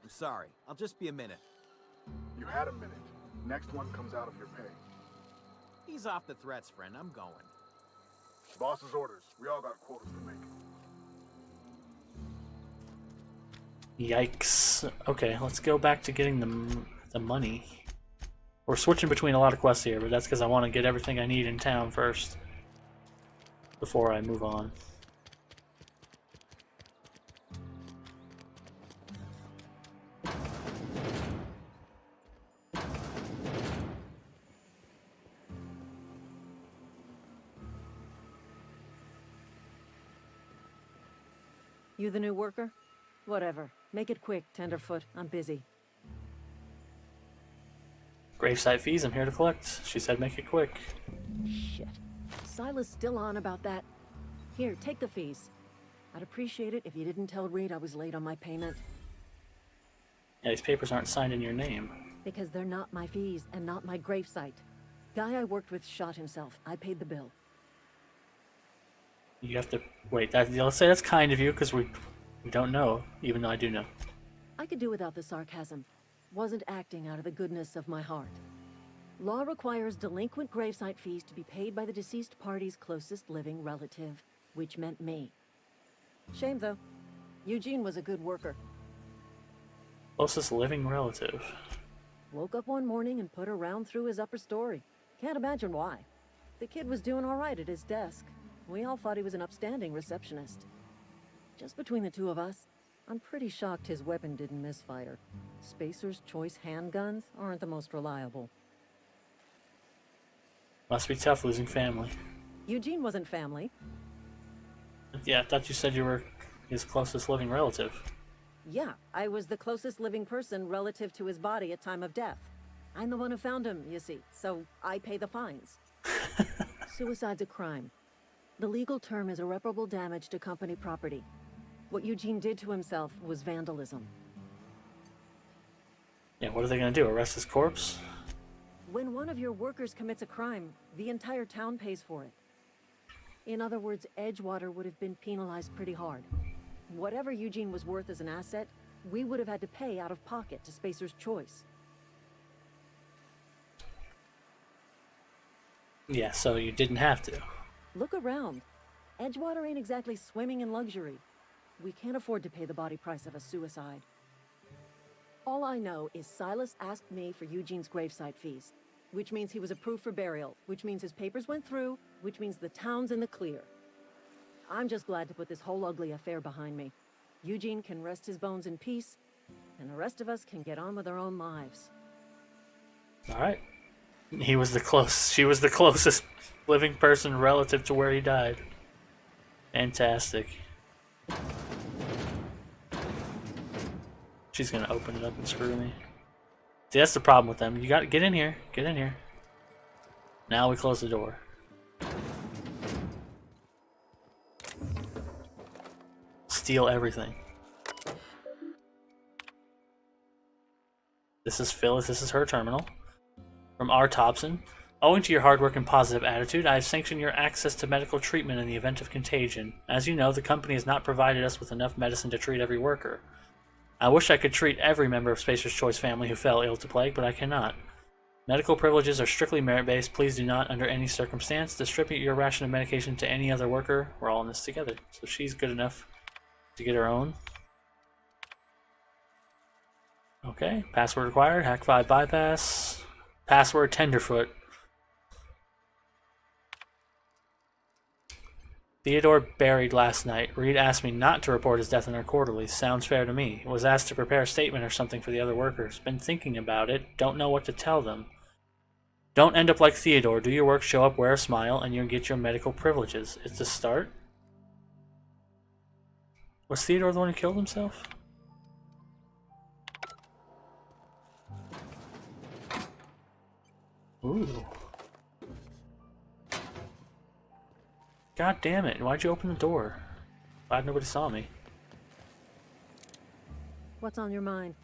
I'm sorry. I'll just be a minute. You had a minute. Next one comes out of your pay. Ease off the threats, friend. I'm going. Boss's orders. We all got quotas to make. Yikes. Okay, let's go back to getting the money. We're switching between a lot of quests here, but that's because I want to get everything I need in town first before I move on. You the new worker? Whatever. Make it quick, Tenderfoot. I'm busy. Gravesite fees, I'm here to collect. She said make it quick. Shit. Silas still on about that? Here, take the fees. I'd appreciate it if you didn't tell Reed I was late on my payment. Yeah, these papers aren't signed in your name. Because they're not my fees and not my gravesite. Guy I worked with shot himself. I paid the bill. You have to wait. Let's say that's kind of you, because we don't know, even though I do know. I could do without the sarcasm. Wasn't acting out of the goodness of my heart. Law requires delinquent gravesite fees to be paid by the deceased party's closest living relative, which meant me. Shame though. Eugene was a good worker. Closest living relative. Woke up one morning and put a round through his upper story. Can't imagine why. The kid was doing all right at his desk. We all thought he was an upstanding receptionist. Just between the two of us, I'm pretty shocked his weapon didn't misfire. Spacer's Choice handguns aren't the most reliable. Must be tough losing family. Eugene wasn't family. Yeah, I thought you said you were his closest living relative. Yeah, I was the closest living person relative to his body at time of death. I'm the one who found him, you see, so I pay the fines. Suicide's a crime. The legal term is irreparable damage to company property. What Eugene did to himself was vandalism. Yeah, what are they gonna do? Arrest his corpse? When one of your workers commits a crime, the entire town pays for it. In other words, Edgewater would have been penalized pretty hard. Whatever Eugene was worth as an asset, we would have had to pay out of pocket to Spacer's Choice. Yeah, so you didn't have to. Look around. Edgewater ain't exactly swimming in luxury. We can't afford to pay the body price of a suicide. All I know is Silas asked me for Eugene's gravesite fees, which means he was approved for burial, which means his papers went through, which means the town's in the clear. I'm just glad to put this whole ugly affair behind me. Eugene can rest his bones in peace, and the rest of us can get on with our own lives. All right. She was the closest living person relative to where he died. Fantastic. She's gonna open it up and screw me. See, that's the problem with them. You gotta get in here. Get in here. Now we close the door. Steal everything. This is Phyllis. This is her terminal. From R. Thompson. Owing to your hard work and positive attitude, I have sanctioned your access to medical treatment in the event of contagion. As you know, the company has not provided us with enough medicine to treat every worker. I wish I could treat every member of Spacer's Choice family who fell ill to plague, but I cannot. Medical privileges are strictly merit-based. Please do not, under any circumstance, distribute your ration of medication to any other worker. We're all in this together. So she's good enough to get her own. Okay, password required. Hack 5 bypass. Password tenderfoot. Theodore buried last night. Reed asked me not to report his death in our quarterly. Sounds fair to me. Was asked to prepare a statement or something for the other workers. Been thinking about it. Don't know what to tell them. Don't end up like Theodore. Do your work, show up, wear a smile, and you'll get your medical privileges. It's the start? Was Theodore the one who killed himself? Ooh. God damn it, why'd you open the door? Glad nobody saw me. What's on your mind?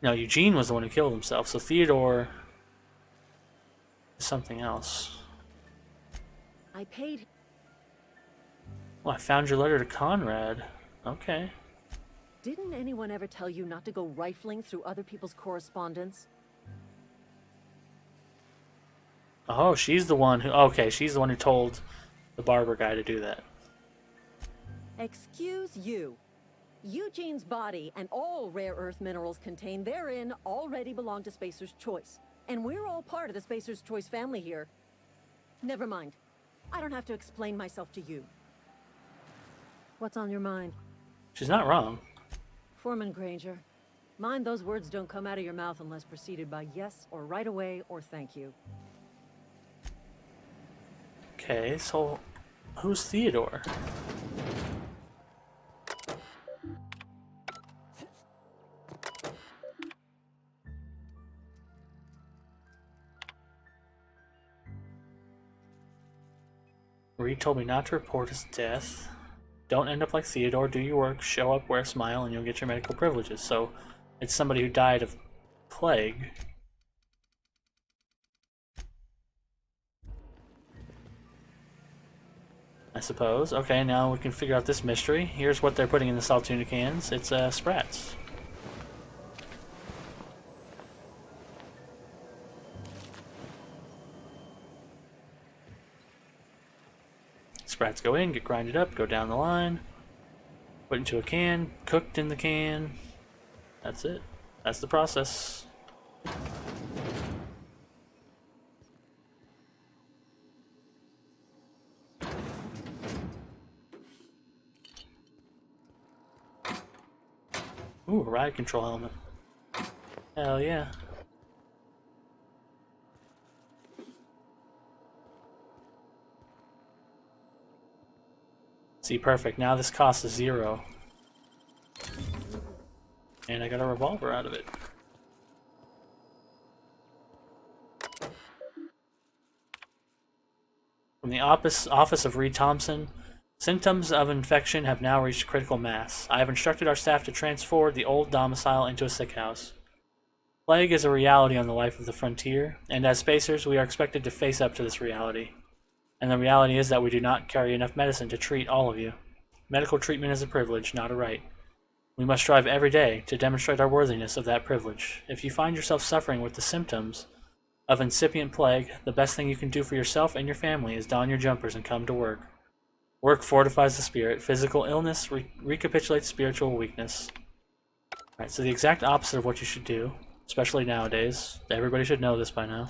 No, Eugene was the one who killed himself, so Theodore is something else. I paid. Well, I found your letter to Conrad. Okay. Didn't anyone ever tell you not to go rifling through other people's correspondence? Oh, she's the one who... Okay, she's the one who told the barber guy to do that. Excuse you. Eugene's body and all rare earth minerals contained therein already belong to Spacer's Choice. And we're all part of the Spacer's Choice family here. Never mind. I don't have to explain myself to you. What's on your mind? She's not wrong. Foreman Granger. Mind those words don't come out of your mouth unless preceded by yes or right away or thank you. Okay, so who's Theodore? Reed told me not to report his death. Don't end up like Theodore. Do your work, show up, wear a smile, and you'll get your medical privileges. So it's somebody who died of plague. I suppose. Okay, now we can figure out this mystery. Here's what they're putting in the salt tuna cans. It's sprats. Sprats go in, get grinded up, go down the line, put into a can, cooked in the can. That's it. That's the process. Ooh, a ride control helmet. Hell yeah. See, perfect. Now this cost is 0. And I got a revolver out of it. From the office of Reed Thompson, symptoms of infection have now reached critical mass. I have instructed our staff to transform the old domicile into a sick house. Plague is a reality on the life of the frontier, and as spacers, we are expected to face up to this reality. And the reality is that we do not carry enough medicine to treat all of you. Medical treatment is a privilege, not a right. We must strive every day to demonstrate our worthiness of that privilege. If you find yourself suffering with the symptoms of incipient plague, the best thing you can do for yourself and your family is don your jumpers and come to work. Work fortifies the spirit. Physical illness recapitulates spiritual weakness. Alright, so the exact opposite of what you should do, especially nowadays. Everybody should know this by now.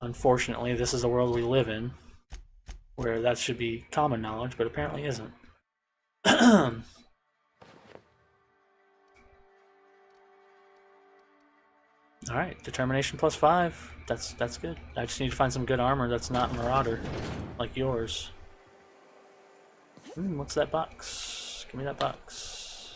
Unfortunately, this is the world we live in, where that should be common knowledge, but apparently isn't. Alright, determination +5. That's good. I just need to find some good armor that's not Marauder, like yours. What's that box? Give me that box.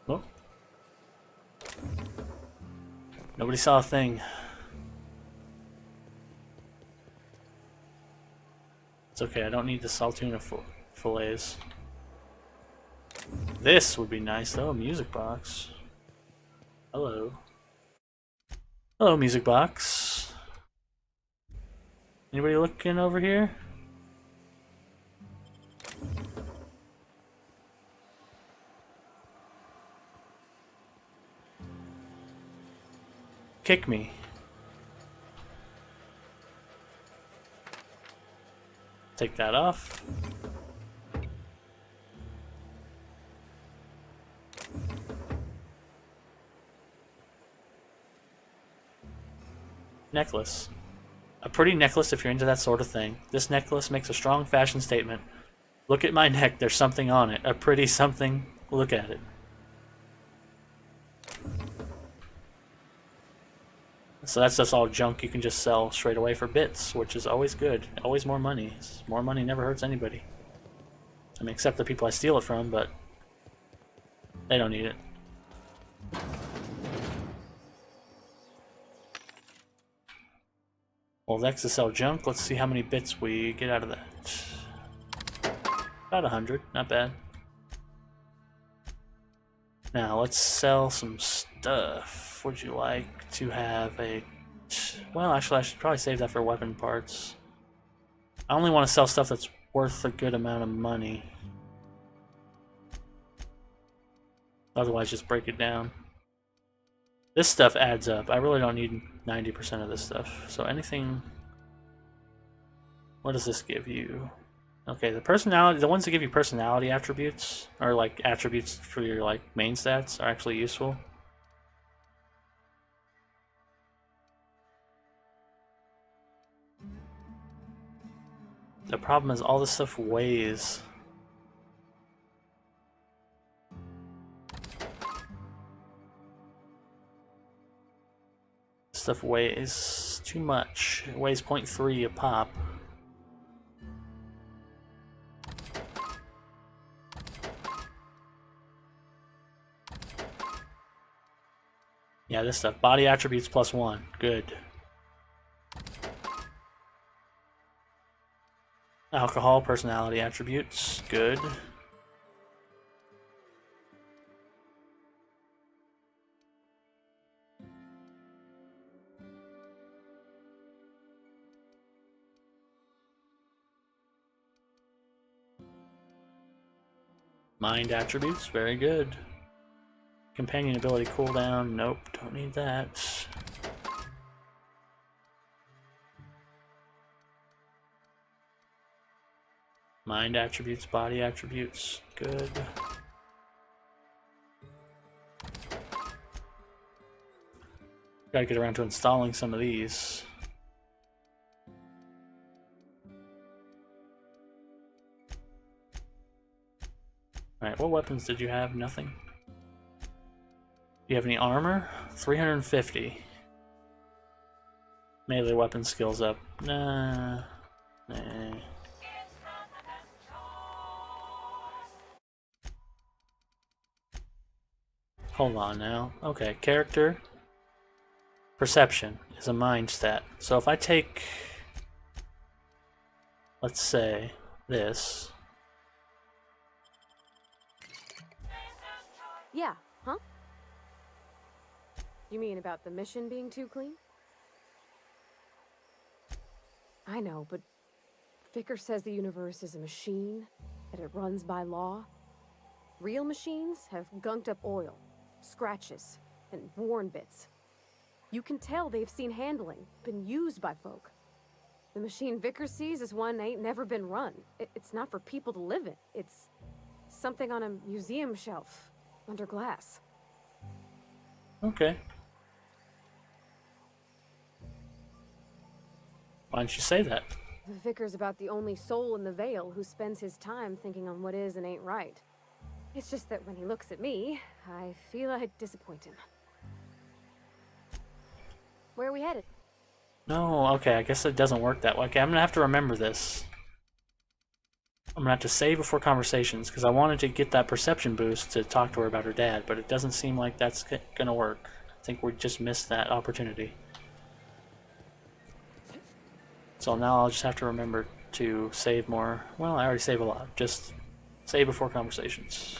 Oh. Nobody saw a thing. It's okay, I don't need the Saltuna fillets. This would be nice though, a music box. Hello. Hello, music box. Anybody looking over here? Kick me. Take that off. Necklace. A pretty necklace if you're into that sort of thing. This necklace makes a strong fashion statement. Look at my neck, there's something on it. A pretty something. Look at it. So that's just all junk you can just sell straight away for bits, which is always good. Always more money. More money never hurts anybody. I mean, except the people I steal it from, but they don't need it. Well, next to sell junk, let's see how many bits we get out of that. About 100, not bad. Now, let's sell some stuff. Would you like to have a... Well, actually, I should probably save that for weapon parts. I only want to sell stuff that's worth a good amount of money. Otherwise, just break it down. This stuff adds up. I really don't need 90% of this stuff. So anything... What does this give you? Okay, the personality, the ones that give you personality attributes, or like attributes for your like main stats, are actually useful. The problem is all this stuff weighs. Stuff weighs too much. It weighs 0.3 a pop. Yeah, this stuff. Body attributes +1. Good. Alcohol, personality attributes. Good. Mind attributes. Very good. Companion ability cooldown. Nope, don't need that. Mind attributes, body attributes. Good. Gotta get around to installing some of these. Alright, what weapons did you have? Nothing? Do you have any armor? 350. Melee weapon skills up. Nah. Nah. Hold on now. Okay, character perception is a mind stat. So if I take, let's say, this. Yeah, huh? You mean about the mission being too clean? I know, but Vicker says the universe is a machine, that it runs by law. Real machines have gunked up oil, scratches, and worn bits. You can tell they've seen handling, been used by folk. The machine Vicker sees is one ain't never been run. It's not for people to live in. It's something on a museum shelf, under glass. Okay. Why didn't you say that? The Vicar's about the only soul in the Vale who spends his time thinking on what is and ain't right. It's just that when he looks at me, I feel I'd disappoint him. Where are we headed? No, okay, I guess it doesn't work that way. Okay, I'm gonna have to remember this. I'm gonna have to save before conversations, because I wanted to get that perception boost to talk to her about her dad, but it doesn't seem like that's gonna work. I think we just missed that opportunity. So now I'll just have to remember to save more. Well, I already save a lot. Just save before conversations.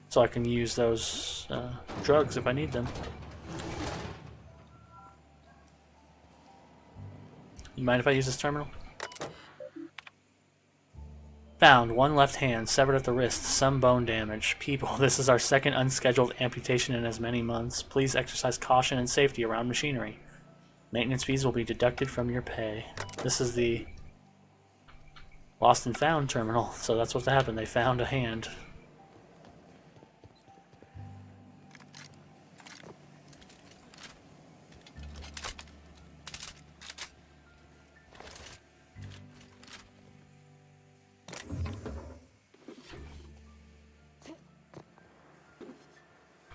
So I can use those drugs if I need them. You mind if I use this terminal? Found. One left hand, severed at the wrist, some bone damage. People, this is our second unscheduled amputation in as many months. Please exercise caution and safety around machinery. Maintenance fees will be deducted from your pay. This is the lost and found terminal, so that's what happened. They found a hand.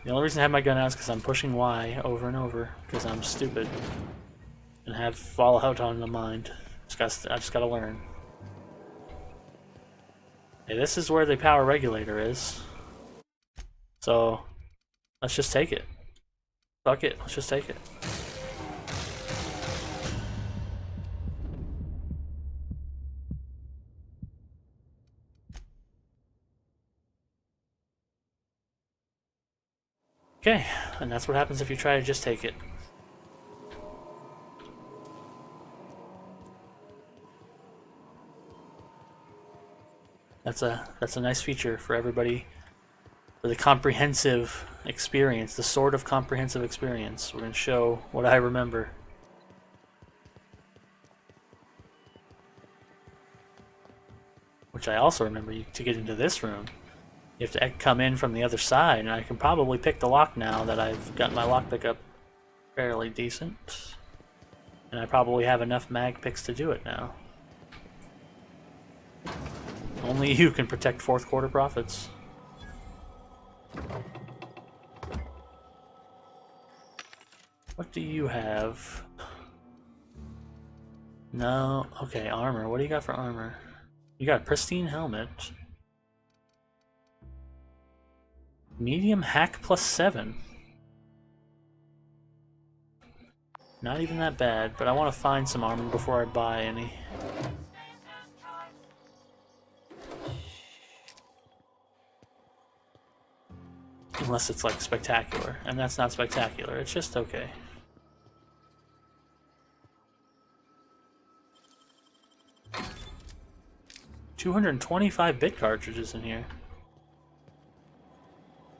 The only reason I have my gun out is because I'm pushing Y over and over, because I'm stupid and have Fallout on the mind. I just gotta learn. Hey, this is where the power regulator is. So, let's just take it. Fuck it, let's just take it. Okay, and that's what happens if you try to just take it. That's a nice feature for everybody, for the comprehensive experience, the sort of comprehensive experience. We're going to show what I remember. Which I also remember, to get into this room, you have to come in from the other side, and I can probably pick the lock now that I've got my lock pickup fairly decent. And I probably have enough mag picks to do it now. Only you can protect fourth quarter profits. What do you have? No, okay, armor. What do you got for armor? You got a pristine helmet. Medium hack +7. Not even that bad, but I want to find some armor before I buy any. Unless it's like spectacular, and that's not spectacular, it's just okay. $225 bit cartridges in here.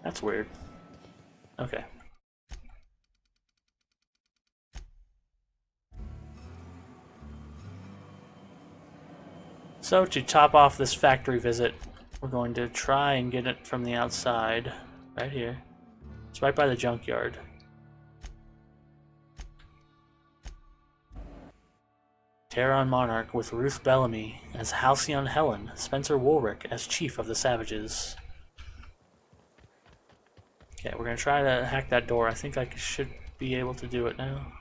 That's weird. Okay. So to top off this factory visit, we're going to try and get it from the outside. Right here. It's right by the junkyard. Terran Monarch with Ruth Bellamy as Halcyon Helen, Spencer Woolrick as Chief of the Savages. Okay, we're gonna try to hack that door. I think I should be able to do it now.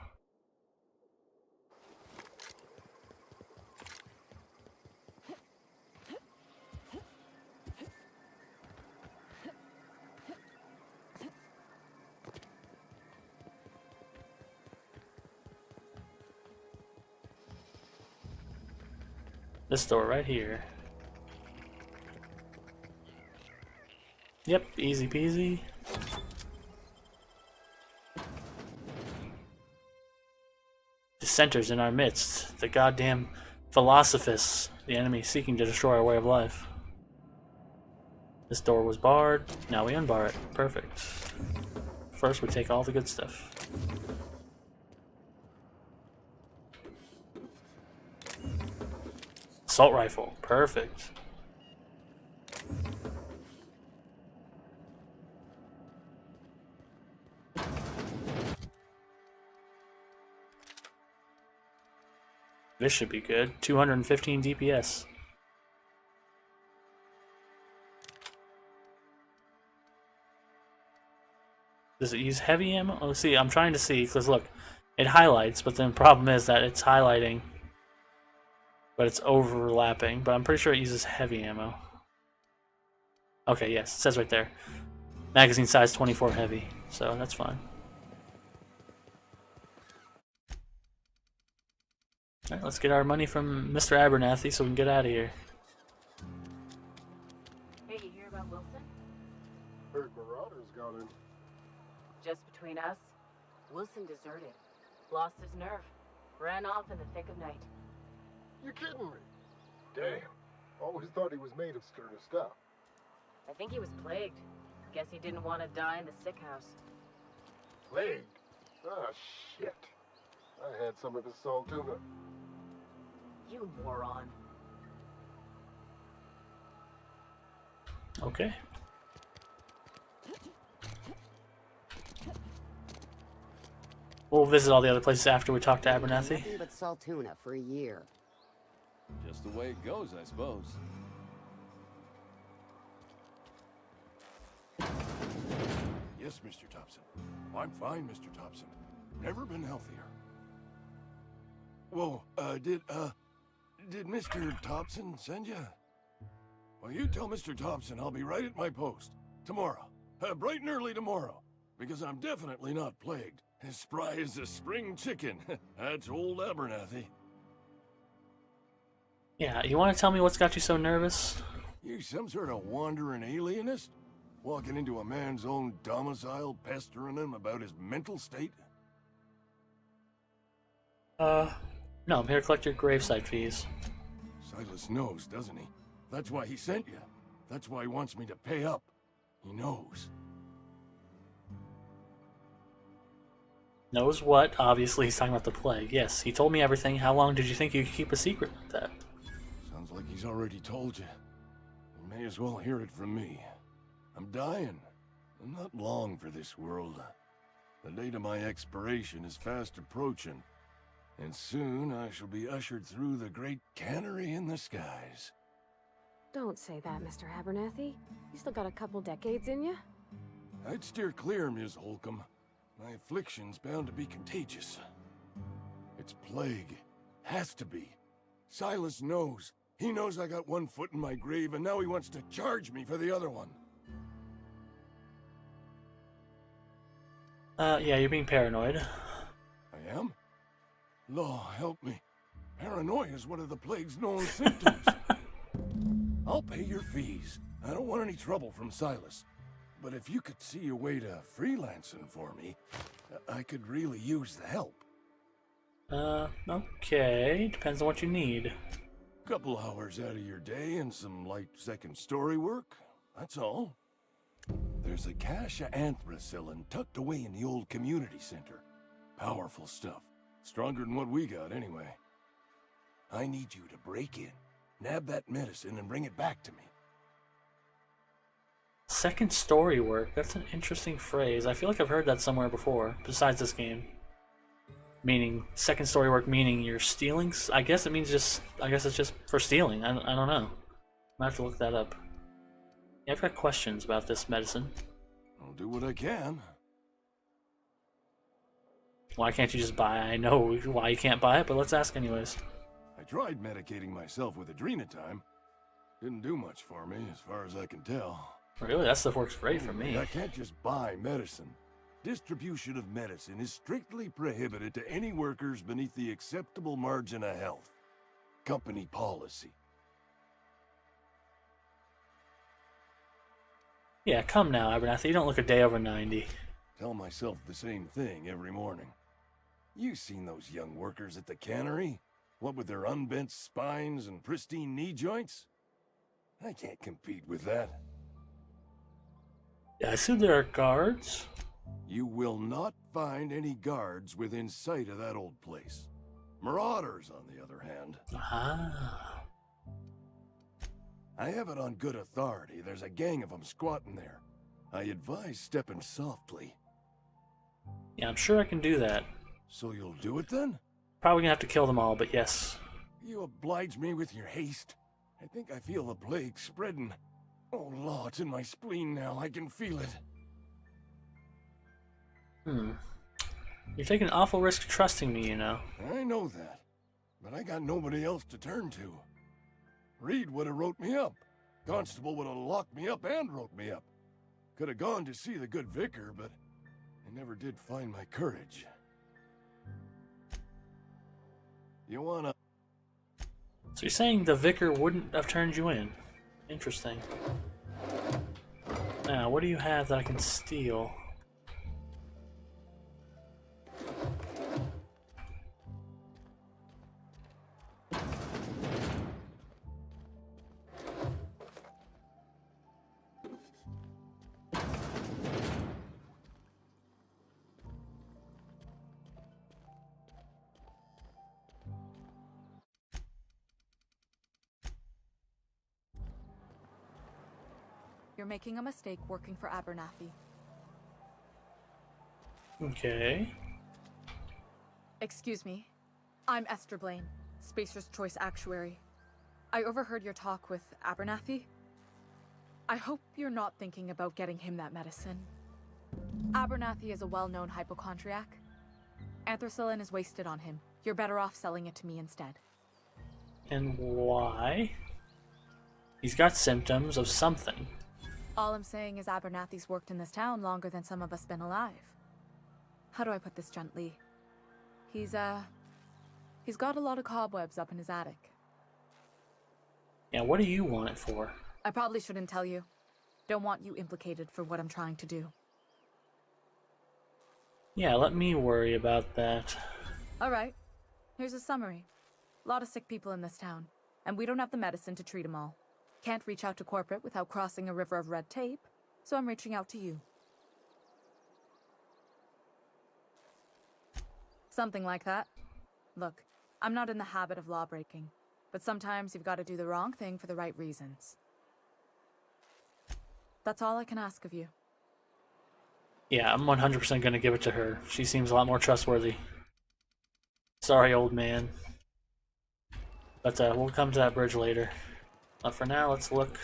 This door right here. Yep, easy peasy. Dissenters in our midst, the goddamn philosophists, the enemy seeking to destroy our way of life. This door was barred, now we unbar it. Perfect. First we take all the good stuff. Assault rifle, perfect. This should be good. 215 DPS. Does it use heavy ammo? Oh, see, I'm trying to see, because look, it highlights, but then the problem is that it's highlighting, but it's overlapping, but I'm pretty sure it uses heavy ammo. Okay, yes, it says right there. Magazine size 24 heavy, so that's fine. Alright, let's get our money from Mr. Abernathy so we can get out of here. Hey, you hear about Wilson? Heard Marauders got in. Just between us, Wilson deserted, lost his nerve, ran off in the thick of night. You kidding me? Damn. Always thought he was made of sterner stuff. I think he was plagued. Guess he didn't want to die in the sick house. Plague? Ah, shit. I had some of his salt tuna. You moron. Okay. We'll visit all the other places after we talk to Abernathy. Nothing but salt tuna for a year. Just the way it goes, I suppose. Yes, Mr. Thompson. I'm fine, Mr. Thompson. Never been healthier. Whoa, did Mr. Thompson send you? Well, you tell Mr. Thompson I'll be right at my post. Tomorrow. Bright and early tomorrow. Because I'm definitely not plagued. As spry as a spring chicken. That's old Abernathy. Yeah, you want to tell me what's got you so nervous? You some sort of wandering alienist? Walking into a man's own domicile, pestering him about his mental state? No, I'm here to collect your gravesite fees. Silas knows, doesn't he? That's why he sent you. That's why he wants me to pay up. He knows. Knows what? Obviously, he's talking about the plague. Yes, he told me everything. How long did you think you could keep a secret like that? Sounds like he's already told you. You may as well hear it from me. I'm dying. I'm not long for this world. The date of my expiration is fast approaching. And soon I shall be ushered through the great cannery in the skies. Don't say that, Mr. Abernathy. You still got a couple decades in you. I'd steer clear, Ms. Holcomb. My affliction's bound to be contagious. It's plague. Has to be. Silas knows. He knows I got one foot in my grave, and now he wants to charge me for the other one. Yeah, you're being paranoid. I am? Law, help me. Paranoia is one of the plague's known symptoms. I'll pay your fees. I don't want any trouble from Silas. But if you could see a way to freelancing for me, I could really use the help. Okay. Depends on what you need. Couple hours out of your day and some light second story work. That's all. There's a cache of anthracillin tucked away in the old community center. Powerful stuff. Stronger than what we got, anyway. I need you to break in, nab that medicine, and bring it back to me. Second story work. That's an interesting phrase. I feel like I've heard that somewhere before, besides this game. Meaning, second story work meaning you're stealing? I guess it means just, I guess it's just for stealing. I don't know. I might have to look that up. Yeah, I've got questions about this medicine. I'll do what I can. Why can't you just buy it? I know why you can't buy it, but let's ask anyways. I tried medicating myself with adrenatime. Didn't do much for me, as far as I can tell. Really? That stuff works great for me. I can't just buy medicine. Distribution of medicine is strictly prohibited to any workers beneath the acceptable margin of health. Company policy. Yeah, come now, Abernathy. You don't look a day over 90. Tell myself the same thing every morning. You seen those young workers at the cannery? What with their unbent spines and pristine knee joints? I can't compete with that. Yeah, I assume there are guards. You will not find any guards within sight of that old place. Marauders, on the other hand. Ah. I have it on good authority. There's a gang of them squatting there. I advise stepping softly. Yeah, I'm sure I can do that. So you'll do it then? Probably gonna have to kill them all, but yes. You oblige me with your haste. I think I feel the plague spreading. Oh, Law, it's in my spleen now. I can feel it. You're taking an awful risk trusting me, you know. I know that. But I got nobody else to turn to. Reed would have wrote me up. Constable would have locked me up and wrote me up. Could have gone to see the good vicar, but I never did find my courage. You wanna... So you're saying the vicar wouldn't have turned you in? Interesting. Now, what do you have that I can steal? You're making a mistake working for Abernathy. Okay. Excuse me. I'm Esther Blaine, Spacer's Choice Actuary. I overheard your talk with Abernathy. I hope you're not thinking about getting him that medicine. Abernathy is a well-known hypochondriac. Anthracillin is wasted on him. You're better off selling it to me instead. And why? He's got symptoms of something. All I'm saying is Abernathy's worked in this town longer than some of us been alive. How do I put this gently? He's got a lot of cobwebs up in his attic. Yeah, what do you want it for? I probably shouldn't tell you. Don't want you implicated for what I'm trying to do. Yeah, let me worry about that. Alright, here's a summary. A lot of sick people in this town, and we don't have the medicine to treat them all. Can't reach out to corporate without crossing a river of red tape, so I'm reaching out to you. Something like that. Look, I'm not in the habit of law breaking, but sometimes you've got to do the wrong thing for the right reasons. That's all I can ask of you. Yeah, I'm 100% gonna give it to her. She seems a lot more trustworthy. Sorry, old man. But we'll come to that bridge later. But for now, let's look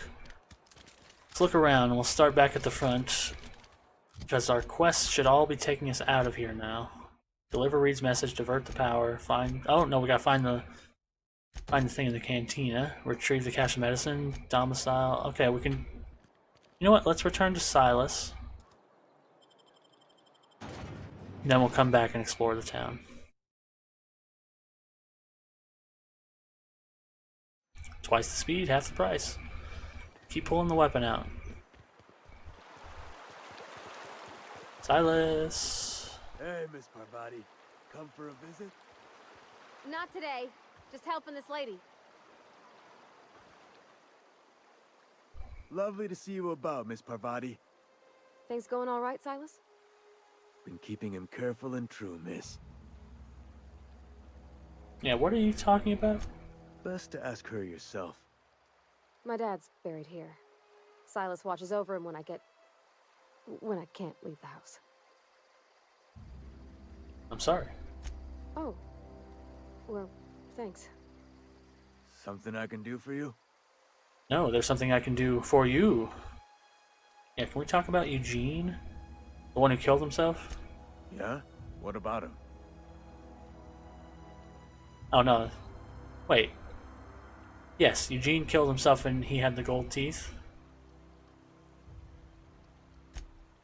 around, and we'll start back at the front, because our quests should all be taking us out of here now. Deliver Reed's message, divert the power, find... Oh, no, we gotta find the thing in the cantina, retrieve the cache of medicine, domicile... Okay, we can... You know what, let's return to Silas. Then we'll come back and explore the town. Twice the speed, half the price. Keep pulling the weapon out. Silas! Hey, Miss Parvati. Come for a visit? Not today. Just helping this lady. Lovely to see you about, Miss Parvati. Things going all right, Silas? Been keeping him careful and true, miss. Yeah, what are you talking about? Best to ask her yourself. My dad's buried here. Silas watches over him when I can't leave the house. I'm sorry. Oh. Well, thanks. Something I can do for you? No, there's something I can do for you. Yeah, can we talk about Eugene? The one who killed himself? Yeah? What about him? Oh no. Wait. Yes, Eugene killed himself and he had the gold teeth.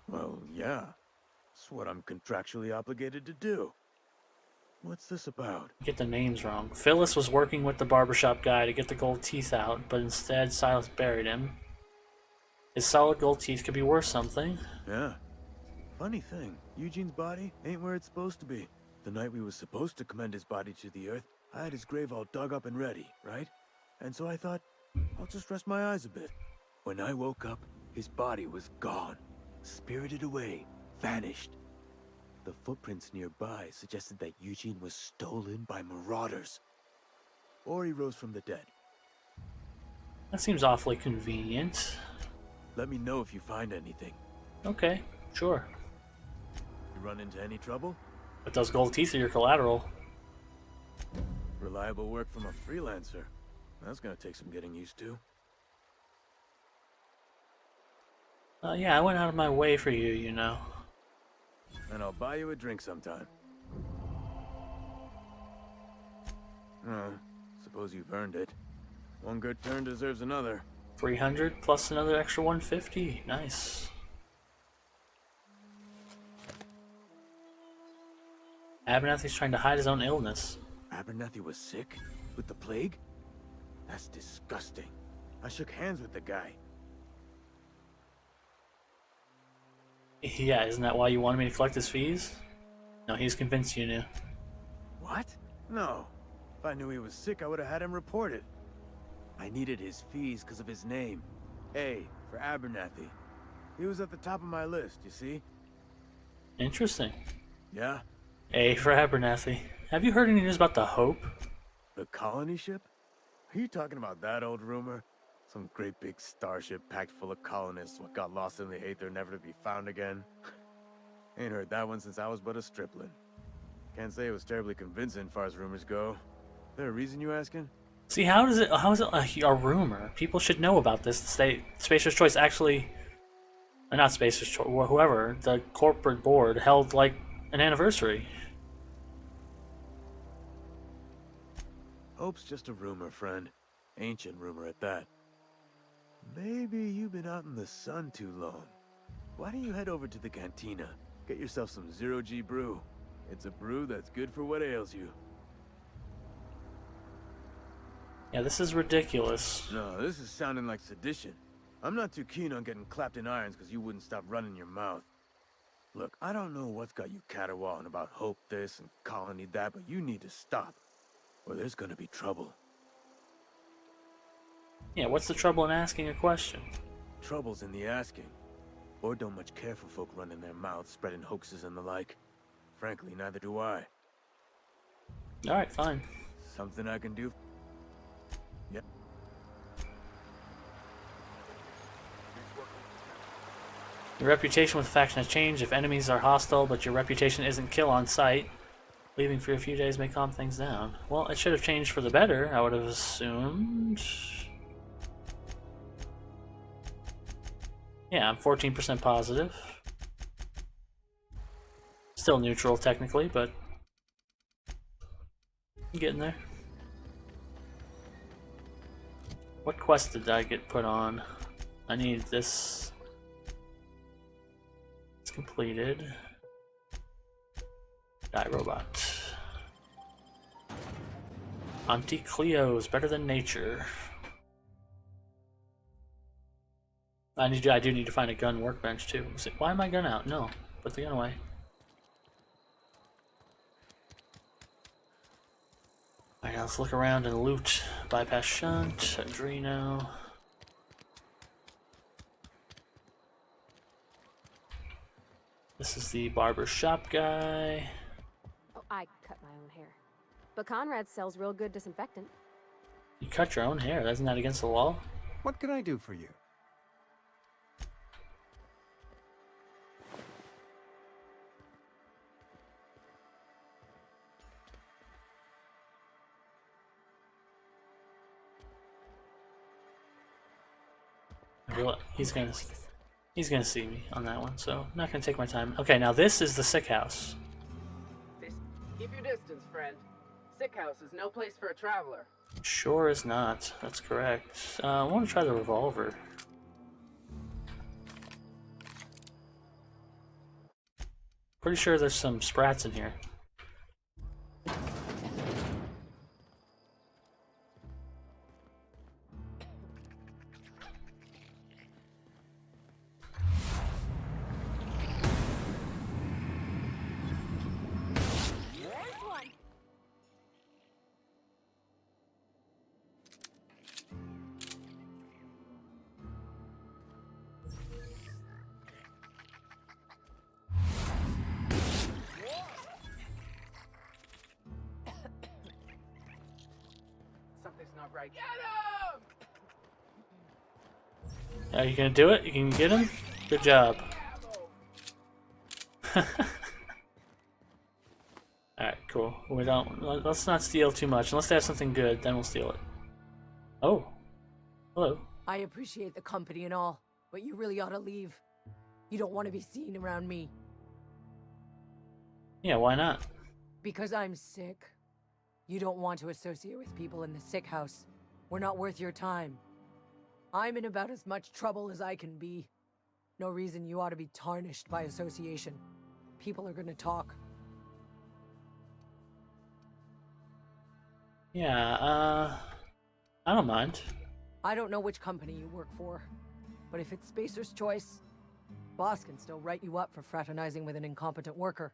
Well, yeah. It's what I'm contractually obligated to do. What's this about? Get the names wrong. Phyllis was working with the barbershop guy to get the gold teeth out, but instead Silas buried him. His solid gold teeth could be worth something. Yeah. Funny thing, Eugene's body ain't where it's supposed to be. The night we was supposed to commend his body to the earth, I had his grave all dug up and ready, right? And so I thought, I'll just rest my eyes a bit. When I woke up, his body was gone. Spirited away. Vanished. The footprints nearby suggested that Eugene was stolen by marauders. Or he rose from the dead. That seems awfully convenient. Let me know if you find anything. Okay, sure. You run into any trouble? But those gold teeth are your collateral. Reliable work from a freelancer. That's gonna take some getting used to. Yeah, I went out of my way for you, you know. And I'll buy you a drink sometime. Oh, suppose you've earned it. One good turn deserves another. 300 plus another extra 150. Nice. Abernathy's trying to hide his own illness. Abernathy was sick? With the plague? That's disgusting. I shook hands with the guy. Yeah, isn't that why you wanted me to collect his fees? No, he's convinced you knew. What? No. If I knew he was sick, I would have had him reported. I needed his fees because of his name. A for Abernathy. He was at the top of my list, you see? Interesting. Yeah? A for Abernathy. Have you heard any news about the Hope? The colony ship? Are you talking about that old rumor? Some great big starship packed full of colonists what got lost in the aether never to be found again? Ain't heard that one since I was but a stripling. Can't say it was terribly convincing far as rumors go. There a reason you asking? See, how is it a rumor? People should know about this. Spacer's Choice actually, not Spacer's Choice, whoever, the corporate board held like an anniversary. Hope's just a rumor, friend. Ancient rumor at that. Maybe you've been out in the sun too long. Why don't you head over to the cantina? Get yourself some zero-G brew. It's a brew that's good for what ails you. Yeah, this is ridiculous. No, this is sounding like sedition. I'm not too keen on getting clapped in irons because you wouldn't stop running your mouth. Look, I don't know what's got you caterwauling about Hope this and Colony that, but you need to stop, or there's gonna be trouble. Yeah, what's the trouble in asking a question? Trouble's in the asking. Or don't much care for folk running their mouths, spreading hoaxes and the like. Frankly, neither do I. Alright, fine. Something I can do? Yep. Your reputation with the faction has changed. If enemies are hostile, but your reputation isn't kill on sight, leaving for a few days may calm things down. Well, it should have changed for the better, I would have assumed. Yeah, I'm 14% positive. Still neutral, technically, but I'm getting there. What quest did I get put on? I need this. It's completed. Die robot. Auntie Cleo's better than nature. I do need to find a gun workbench too. Why am I gun out? No, put the gun away. Alright, now let's look around and loot. Bypass shunt, Adreno. This is the barber shop guy. Oh, I cut my own hair. But Conrad sells real good disinfectant. You cut your own hair? Isn't that against the law? What can I do for you? He's gonna see me on that one, so I'm not gonna take my time. Okay, now this is the sick house. Keep your distance, friend. sick house is no place for a traveler. Sure is not. That's correct. I want to try the revolver. Pretty sure there's some sprats in here. Something's not right. Get him! Are you gonna do it? You can get him? Good job. Alright, cool. Let's not steal too much. Unless they have something good, then we'll steal it. Oh. Hello. I appreciate the company and all, but you really ought to leave. You don't want to be seen around me. Yeah, why not? Because I'm sick. You don't want to associate with people in the sick house. We're not worth your time. I'm in about as much trouble as I can be. No reason you ought to be tarnished by association. People are gonna talk. Yeah, I don't mind. I don't know which company you work for, but if it's Spacer's choice, boss can still write you up for fraternizing with an incompetent worker.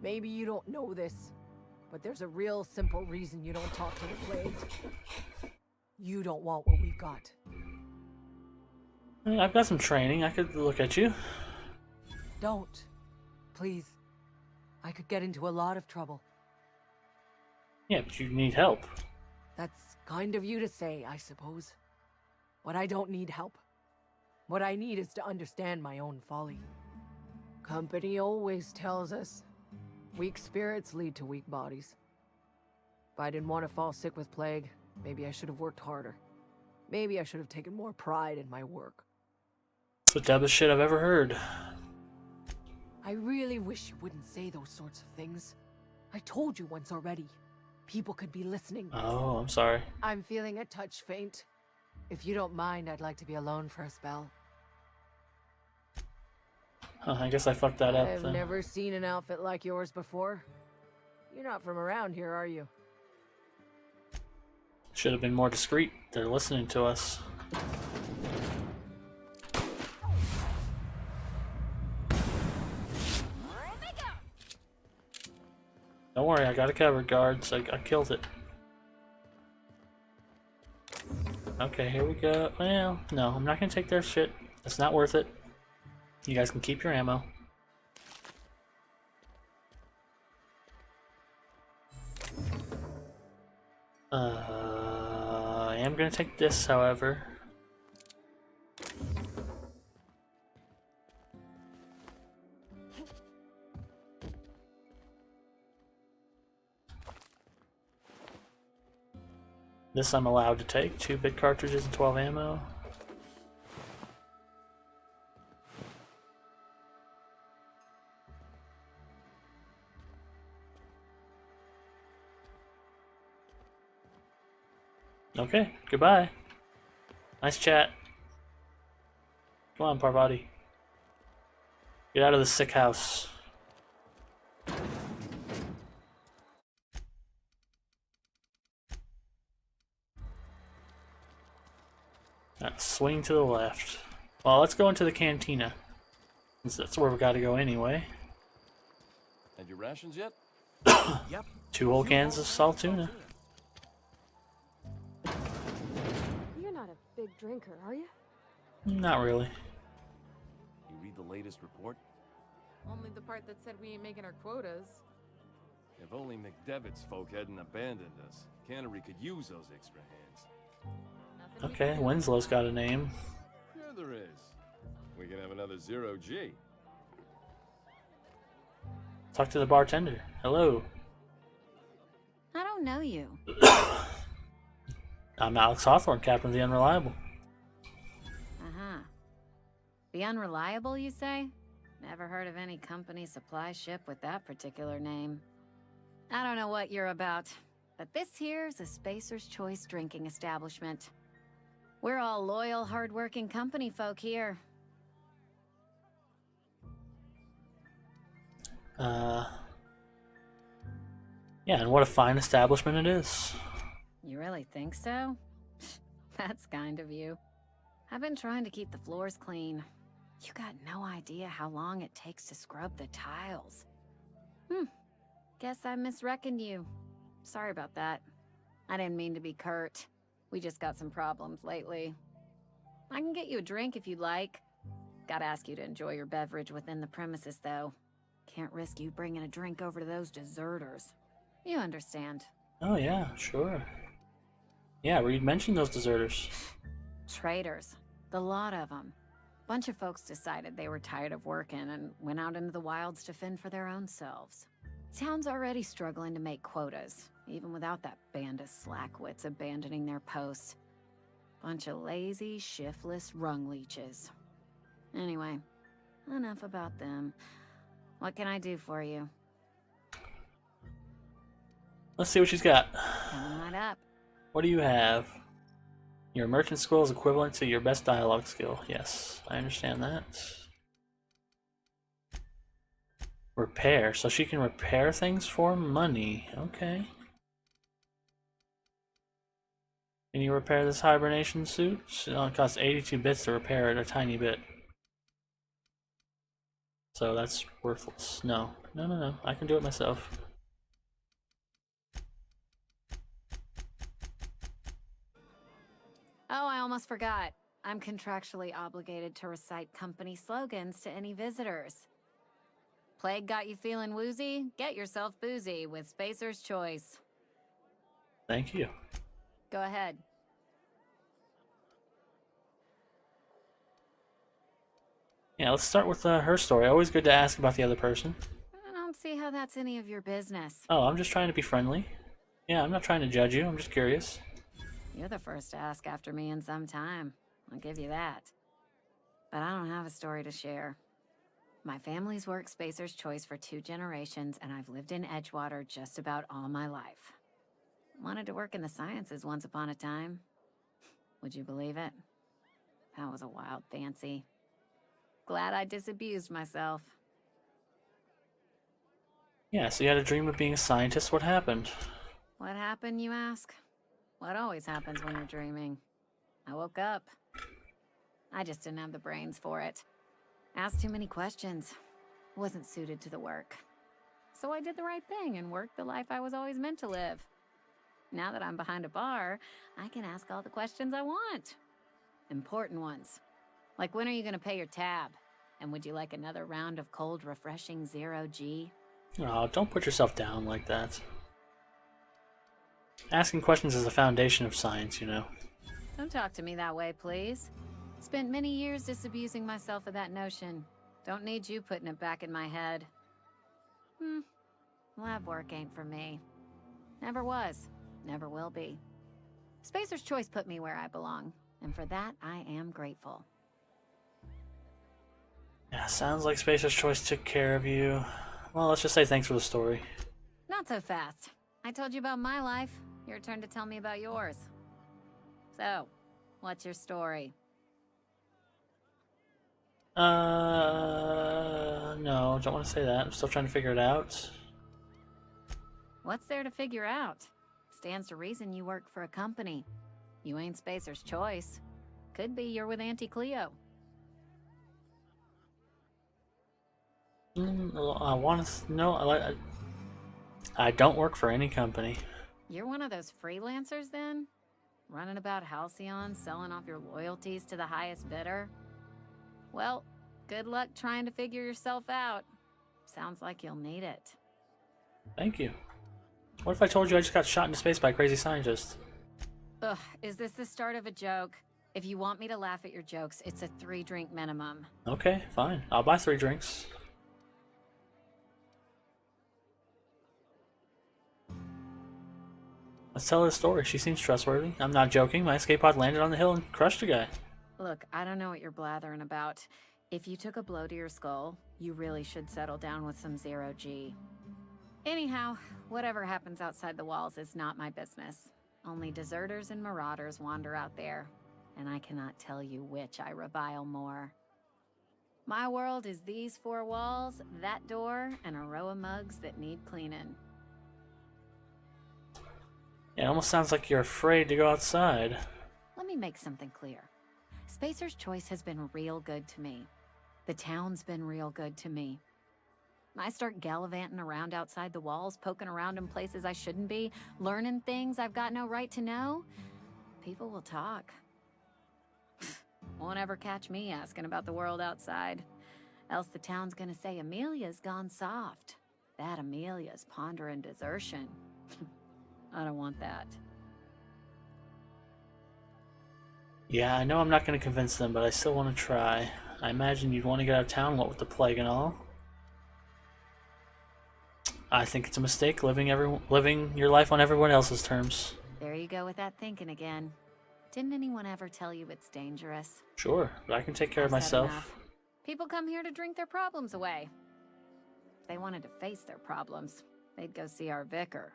Maybe you don't know this, but there's a real simple reason you don't talk to the plagued. You don't want what we've got. I've got some training. I could look at you. Don't. Please. I could get into a lot of trouble. Yeah, but you need help. That's kind of you to say, I suppose. But I don't need help. What I need is to understand my own folly. Company always tells us, weak spirits lead to weak bodies. If I didn't want to fall sick with plague, maybe I should have worked harder. Maybe I should have taken more pride in my work. It's the dumbest shit I've ever heard. I really wish you wouldn't say those sorts of things. I told you once already. People could be listening. Oh, I'm sorry. I'm feeling a touch faint. If you don't mind, I'd like to be alone for a spell. Huh, I guess I fucked that up I've then. never seen an outfit like yours before. You're not from around here, are you? Should have been more discreet. They're listening to us. Don't worry, I got it covered, guards. I killed it. Okay, here we go. Well, no, I'm not gonna take their shit. It's not worth it. You guys can keep your ammo. I am gonna take this, however. This I'm allowed to take. 2 big cartridges and 12 ammo. Okay, goodbye. Nice chat. Come on, Parvati. Get out of the sick house. Swing to the left. Well, let's go into the cantina, since that's where we gotta go anyway. And your rations yet? Yep. 2 whole cans of salt tuna. You're not a big drinker, are you? Not really. You read the latest report? Only the part that said we ain't making our quotas. If only McDevitt's folk hadn't abandoned us, Cannery could use those extra hands. Okay, Winslow's got a name. Sure there is. We can have another 0G. Talk to the bartender. Hello. I don't know you. I'm Alex Hawthorne, captain of the Unreliable. Uh-huh. The Unreliable, you say? Never heard of any company supply ship with that particular name. I don't know what you're about, but this here's a Spacer's Choice drinking establishment. We're all loyal, hard-working company folk here. Yeah, and what a fine establishment it is. You really think so? That's kind of you. I've been trying to keep the floors clean. You got no idea how long it takes to scrub the tiles. Guess I misreckoned you. Sorry about that. I didn't mean to be curt. We just got some problems lately. I can get you a drink if you'd like. Gotta ask you to enjoy your beverage within the premises, though. Can't risk you bringing a drink over to those deserters. You understand. Oh yeah, sure. Yeah, Reed mentioned those deserters. Traitors. The lot of them. Bunch of folks decided they were tired of working and went out into the wilds to fend for their own selves. Town's already struggling to make quotas, even without that band of slackwits abandoning their posts. Bunch of lazy, shiftless rung leeches. Anyway, enough about them. What can I do for you? Let's see what she's got. Coming right up. What do you have? Your merchant skill is equivalent to your best dialogue skill. Yes, I understand that. Repair. So she can repair things for money. Okay. Can you repair this hibernation suit? It only costs 82 bits to repair it a tiny bit. So that's worthless. No. No. I can do it myself. Oh, I almost forgot. I'm contractually obligated to recite company slogans to any visitors. Plague got you feeling woozy? Get yourself boozy with Spacer's Choice. Thank you. Go ahead. Yeah, let's start with her story. Always good to ask about the other person. I don't see how that's any of your business. Oh, I'm just trying to be friendly. Yeah, I'm not trying to judge you. I'm just curious. You're the first to ask after me in some time. I'll give you that. But I don't have a story to share. My family's worked Spacer's Choice for 2 generations, and I've lived in Edgewater just about all my life. Wanted to work in the sciences once upon a time. Would you believe it? That was a wild fancy. Glad I disabused myself. Yeah, so you had a dream of being a scientist. What happened? What happened, you ask? What always happens when you're dreaming? I woke up. I just didn't have the brains for it. Asked too many questions. Wasn't suited to the work. So I did the right thing and worked the life I was always meant to live. Now that I'm behind a bar, I can ask all the questions I want. Important ones. Like, when are you going to pay your tab? And would you like another round of cold, refreshing 0G? Oh, don't put yourself down like that. Asking questions is the foundation of science, you know. Don't talk to me that way, please. Spent many years disabusing myself of that notion. Don't need you putting it back in my head. Lab work ain't for me. Never was. Never will be. Spacer's Choice put me where I belong, and for that I am grateful. Yeah, sounds like Spacer's Choice took care of you. Well, let's just say thanks for the story. Not so fast. I told you about my life. Your turn to tell me about yours. So, what's your story? No, don't want to say that. I'm still trying to figure it out. What's there to figure out? Stands to reason you work for a company. You ain't Spacer's Choice. Could be you're with Auntie Cleo. I want to know. I don't work for any company. You're one of those freelancers then? Running about Halcyon, selling off your loyalties to the highest bidder? Well, good luck trying to figure yourself out. Sounds like you'll need it. Thank you. What if I told you I just got shot into space by a crazy scientist? Ugh, is this the start of a joke? If you want me to laugh at your jokes, it's a 3-drink minimum. Okay, fine. I'll buy 3 drinks. Let's tell her the story. She seems trustworthy. I'm not joking. My escape pod landed on the hill and crushed a guy. Look, I don't know what you're blathering about. If you took a blow to your skull, you really should settle down with some 0G. Anyhow, whatever happens outside the walls is not my business. Only deserters and marauders wander out there, and I cannot tell you which I revile more. My world is these four walls, that door, and a row of mugs that need cleaning. It almost sounds like you're afraid to go outside. Let me make something clear. Spacer's Choice has been real good to me. The town's been real good to me. I start gallivanting around outside the walls, poking around in places I shouldn't be, learning things I've got no right to know. People will talk. Won't ever catch me asking about the world outside. Else the town's gonna say Amelia's gone soft. That Amelia's pondering desertion. I don't want that. Yeah, I know I'm not going to convince them, but I still want to try. I imagine you'd want to get out of town, what with the plague and all. I think it's a mistake living your life on everyone else's terms. There you go with that thinking again. Didn't anyone ever tell you it's dangerous? Sure, but I can take care of myself. Enough. People come here to drink their problems away. If they wanted to face their problems, they'd go see our vicar.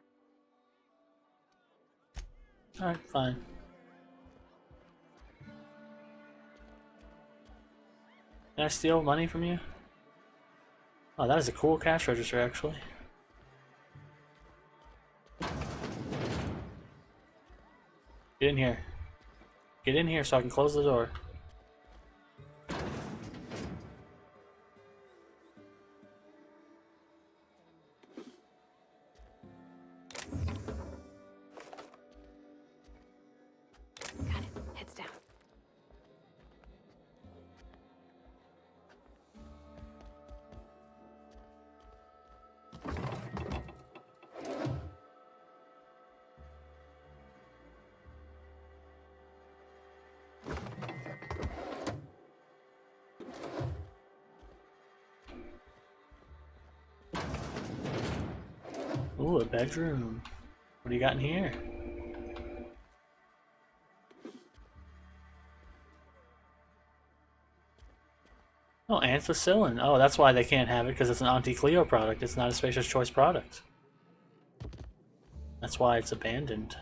Alright, fine. Can I steal money from you? Oh, that is a cool cash register, actually. Get in here. Get in here so I can close the door. Got it. Heads down. Ooh, a bedroom. What do you got in here? Oh, anthocillin. Oh, that's why they can't have it, because it's an Auntie Cleo product. It's not a Spacer's Choice product. That's why it's abandoned.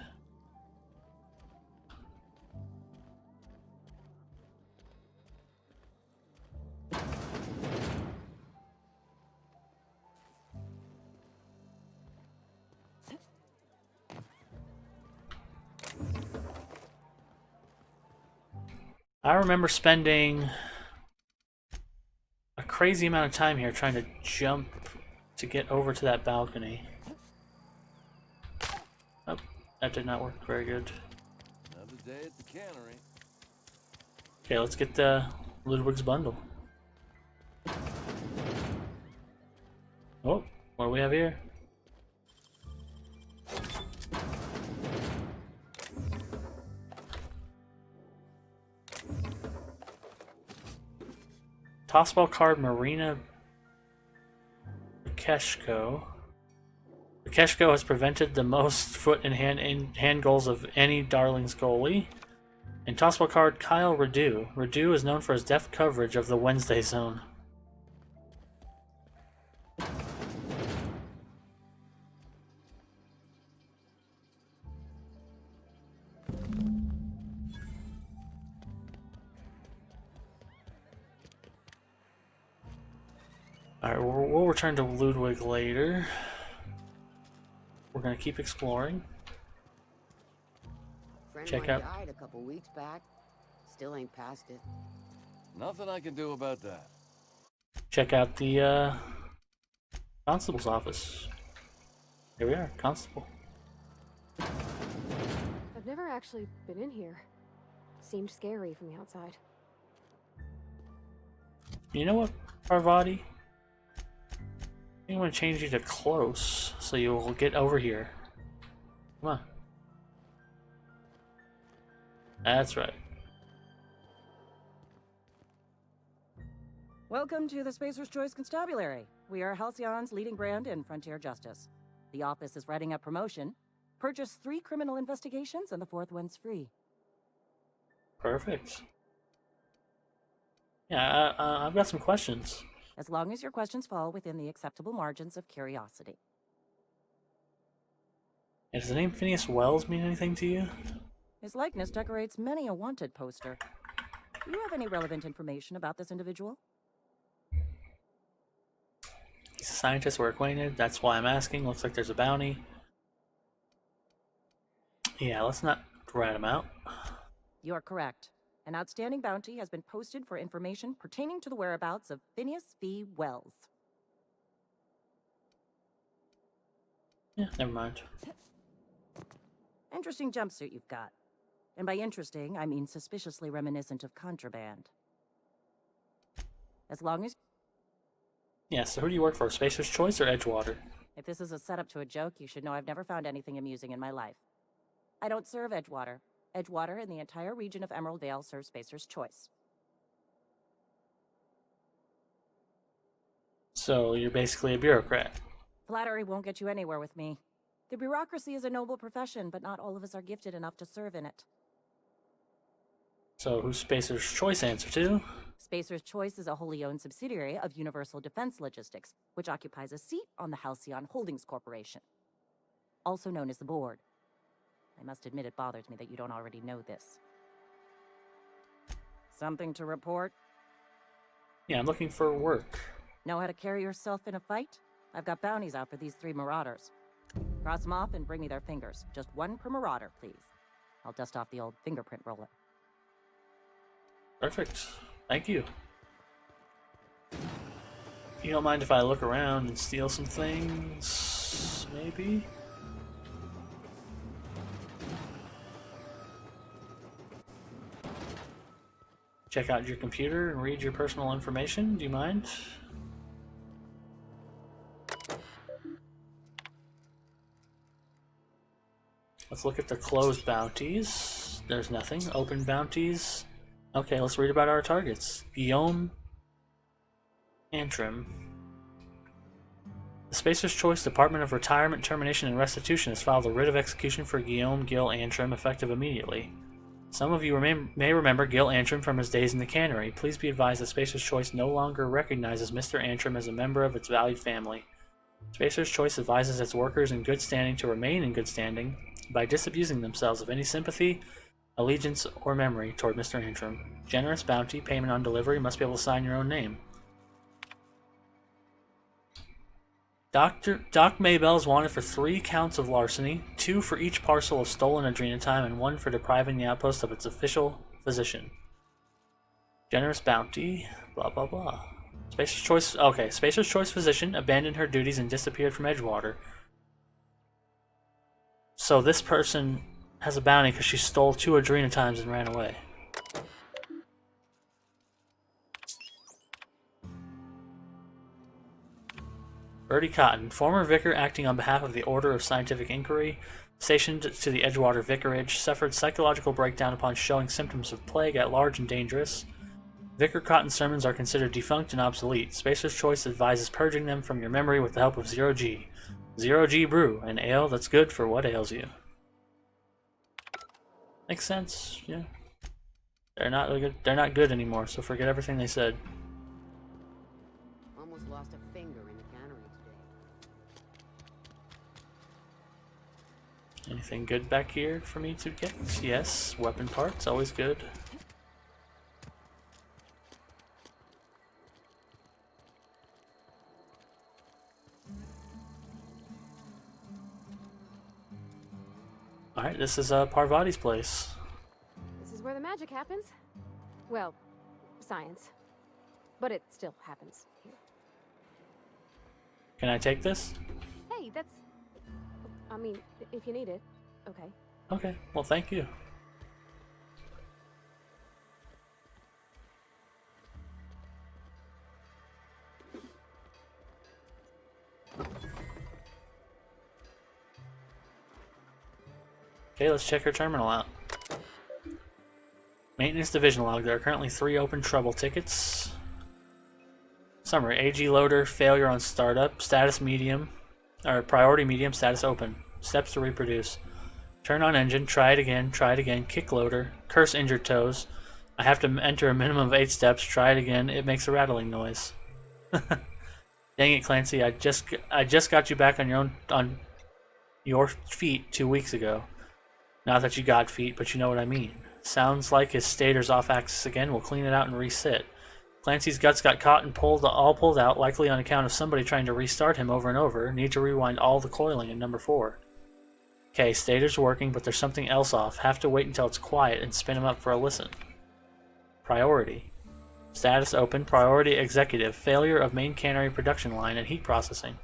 I remember spending a crazy amount of time here trying to jump to get over to that balcony. Oh, that did not work very good. Another day at the cannery. Okay, let's get the Ludwig's bundle. Oh, what do we have here? Tossball card Marina Keshko. Keshko has prevented the most foot and hand goals of any Darlings goalie. And tossball card Kyle Radu. Radu is known for his deft coverage of the Wednesday zone. Alright, we'll return to Ludwig later. We're gonna keep exploring. Friend Check mine out. died a couple weeks back. Still ain't past it. Nothing I can do about that. Check out the constable's office. Here we are, constable. I've never actually been in here. Seemed scary from the outside. You know what, Parvati? I'm gonna change you to close, so you will get over here. Come on. That's right. Welcome to the Spacer's Choice Constabulary. We are Halcyon's leading brand in frontier justice. The office is writing up promotion. Purchase 3 criminal investigations and the 4th one's free. Perfect. Yeah, I've got some questions. As long as your questions fall within the acceptable margins of curiosity. Yeah, does the name Phineas Wells mean anything to you? His likeness decorates many a wanted poster. Do you have any relevant information about this individual? He's a scientist, we're acquainted. That's why I'm asking. Looks like there's a bounty. Yeah, let's not rat him out. You're correct. An outstanding bounty has been posted for information pertaining to the whereabouts of Phineas V. Wells. Yeah, never mind. Interesting jumpsuit you've got. And by interesting, I mean suspiciously reminiscent of contraband. As long as... Yeah, so who do you work for? Spacer's Choice or Edgewater? If this is a setup to a joke, you should know I've never found anything amusing in my life. I don't serve Edgewater. Edgewater and the entire region of Emerald Vale serves Spacer's Choice. So you're basically a bureaucrat. Flattery won't get you anywhere with me. The bureaucracy is a noble profession, but not all of us are gifted enough to serve in it. So who's Spacer's Choice answer to? Spacer's Choice is a wholly owned subsidiary of Universal Defense Logistics, which occupies a seat on the Halcyon Holdings Corporation, also known as the Board. I must admit it bothers me that you don't already know this. Something to report? Yeah, I'm looking for work. Know how to carry yourself in a fight? I've got bounties out for these 3 marauders. Cross them off and bring me their fingers. Just 1 per marauder, please. I'll dust off the old fingerprint roller. Perfect. Thank you. You don't mind if I look around and steal some things? Maybe? Check out your computer and read your personal information. Do you mind? Let's look at the closed bounties. There's nothing. Open bounties. Okay, let's read about our targets. Guillaume Antrim. The Spacer's Choice Department of Retirement, Termination, and Restitution has filed a writ of execution for Guillaume Gil Antrim, effective immediately. Some of you may remember Gil Antrim from his days in the cannery. Please be advised that Spacer's Choice no longer recognizes Mr. Antrim as a member of its valued family. Spacer's Choice advises its workers in good standing to remain in good standing by disabusing themselves of any sympathy, allegiance, or memory toward Mr. Antrim. Generous bounty, payment on delivery, must be able to sign your own name. Doc Maybell is wanted for 3 counts of larceny, 2 for each parcel of stolen adrenatime, and 1 for depriving the outpost of its official physician. Generous bounty, blah blah blah. Spacer's Choice, okay, Spacer's Choice physician abandoned her duties and disappeared from Edgewater. So this person has a bounty because she stole 2 adrenatimes and ran away. Bertie Cotton, former vicar acting on behalf of the Order of Scientific Inquiry, stationed to the Edgewater Vicarage, suffered psychological breakdown upon showing symptoms of plague at large and dangerous. Vicar Cotton's sermons are considered defunct and obsolete. Spacer's Choice advises purging them from your memory with the help of Zero G. Zero G Brew, an ale that's good for what ails you. Makes sense, yeah. They're not good anymore, so forget everything they said. Almost lost a finger in the cannery today. Anything good back here for me to get? Yes, weapon parts, always good. Alright, this is Parvati's place. This is where the magic happens. Well, science. But it still happens here. Can I take this? Hey, that's... I mean, if you need it, okay. Okay, well thank you. Okay, let's check her terminal out. Maintenance division log. There are currently 3 open trouble tickets. Summary: AG loader, failure on startup, status medium, or priority medium, status open. Steps to reproduce. Turn on engine, try it again, kick loader, curse injured toes. I have to enter a minimum of 8 steps, try it again, it makes a rattling noise. Dang it, Clancy, I just got you back on your own your feet 2 weeks ago. Not that you got feet, but you know what I mean. Sounds like his stator's off axis again. We'll clean it out and reset. Clancy's guts got caught and pulled out, likely on account of somebody trying to restart him over and over. Need to rewind all the coiling in number 4. Okay, stator's working, but there's something else off. Have to wait until it's quiet and spin him up for a listen. Priority. Status open. Priority executive. Failure of main cannery production line and heat processing.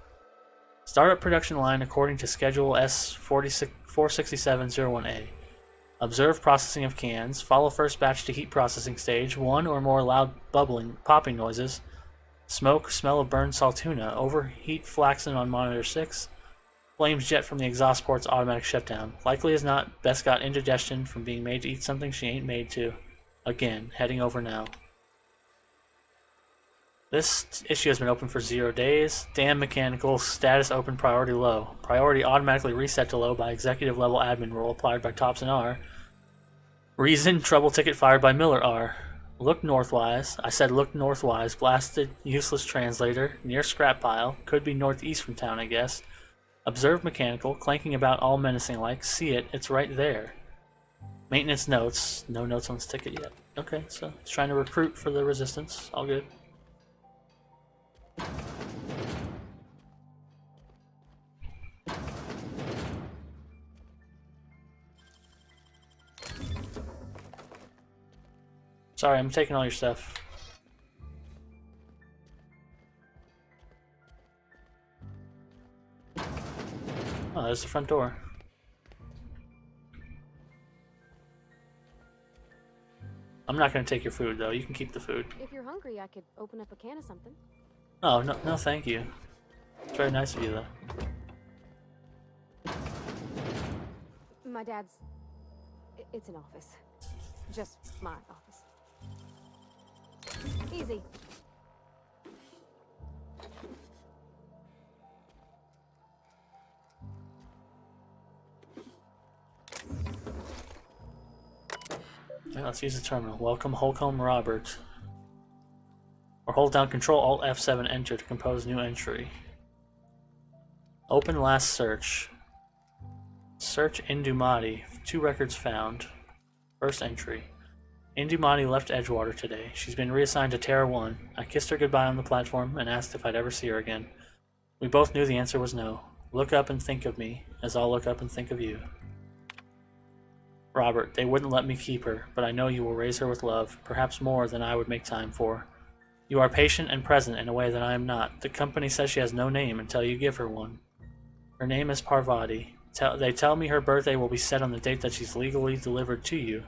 Startup production line according to schedule S46701A. Observe processing of cans. Follow first batch to heat processing stage. 1 or more loud bubbling, popping noises. Smoke, smell of burned salt tuna. Overheat flaxen on monitor 6. Flames jet from the exhaust port's automatic shutdown. Likely as not, Bess got indigestion from being made to eat something she ain't made to. Again, heading over now. This issue has been open for 0 days. Damn mechanical. Status open. Priority low. Priority automatically reset to low by executive level admin rule applied by Thompson R. Reason, trouble ticket fired by Miller R. Look northwise. I said look northwise. Blasted, useless translator. Near scrap pile. Could be northeast from town, I guess. Observe mechanical. Clanking about all menacing like. See it. It's right there. Maintenance notes. No notes on this ticket yet. Okay, so he's trying to recruit for the resistance. All good. Sorry, I'm taking all your stuff. Oh, there's the front door. I'm not going to take your food, though. You can keep the food. If you're hungry, I could open up a can of something. Oh, no, no, thank you. It's very nice of you, though. My dad's... It's an office. Just my office. Easy. Yeah, let's use the terminal. Welcome Holcomb Robert. Or hold down Control Alt F7 Enter to compose new entry. Open last search. Search Indumati. 2 records found. First entry. Indumati left Edgewater today. She's been reassigned to Terra 1. I kissed her goodbye on the platform and asked if I'd ever see her again. We both knew the answer was no. Look up and think of me, as I'll look up and think of you. Robert, they wouldn't let me keep her, but I know you will raise her with love, perhaps more than I would make time for. You are patient and present in a way that I am not. The company says she has no name until you give her one. Her name is Parvati. They tell me her birthday will be set on the date that she's legally delivered to you.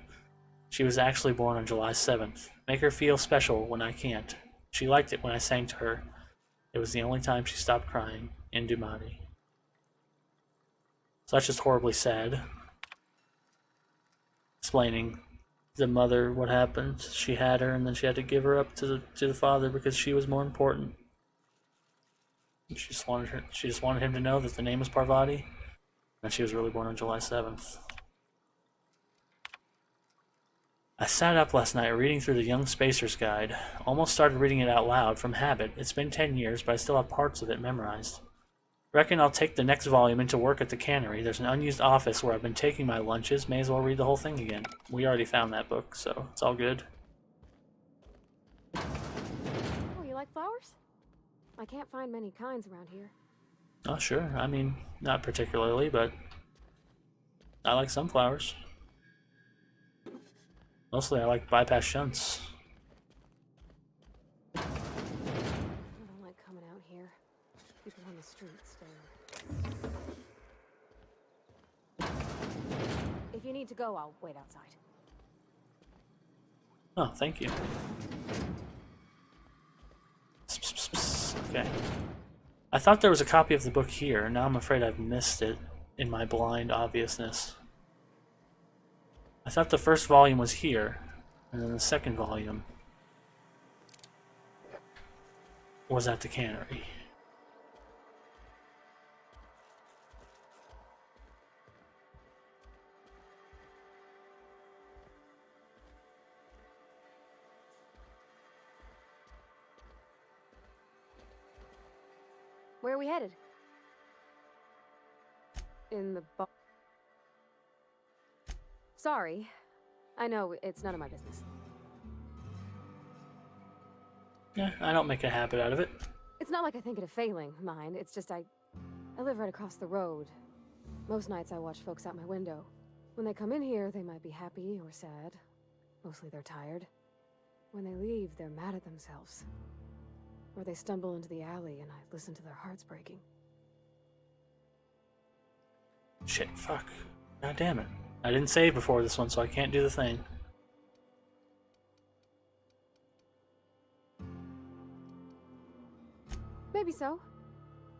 She was actually born on July 7th. Make her feel special when I can't. She liked it when I sang to her. It was the only time she stopped crying. Indumati. So that's just horribly sad. Explaining the mother what happened. She had her and then she had to give her up to the father because she was more important. She just wanted him to know that the name was Parvati and she was really born on July 7th. I sat up last night reading through the Young Spacer's Guide. Almost started reading it out loud from habit. It's been 10 years, but I still have parts of it memorized. Reckon I'll take the next volume into work at the cannery. There's an unused office where I've been taking my lunches. May as well read the whole thing again. We already found that book, so it's all good. Oh, you like flowers? I can't find many kinds around here. Oh, sure. I mean, not particularly, but I like sunflowers. Mostly I like bypass shunts. I don't like coming out here. People on the streets stare. If you need to go, I'll wait outside. Oh, thank you. Okay. I thought there was a copy of the book here. Now I'm afraid I've missed it in my blind obviousness. I thought the first volume was here, and then the second volume was at the cannery. Where are we headed? in the bar. Sorry. I know it's none of my business. Yeah, I don't make a habit out of it. It's not like I think it a failing, mind. It's just I live right across the road. Most nights I watch folks out my window. When they come in here, they might be happy or sad. Mostly they're tired. When they leave, they're mad at themselves. Or they stumble into the alley and I listen to their hearts breaking. Shit, fuck. God damn it. I didn't save before this one, so I can't do the thing. Maybe so.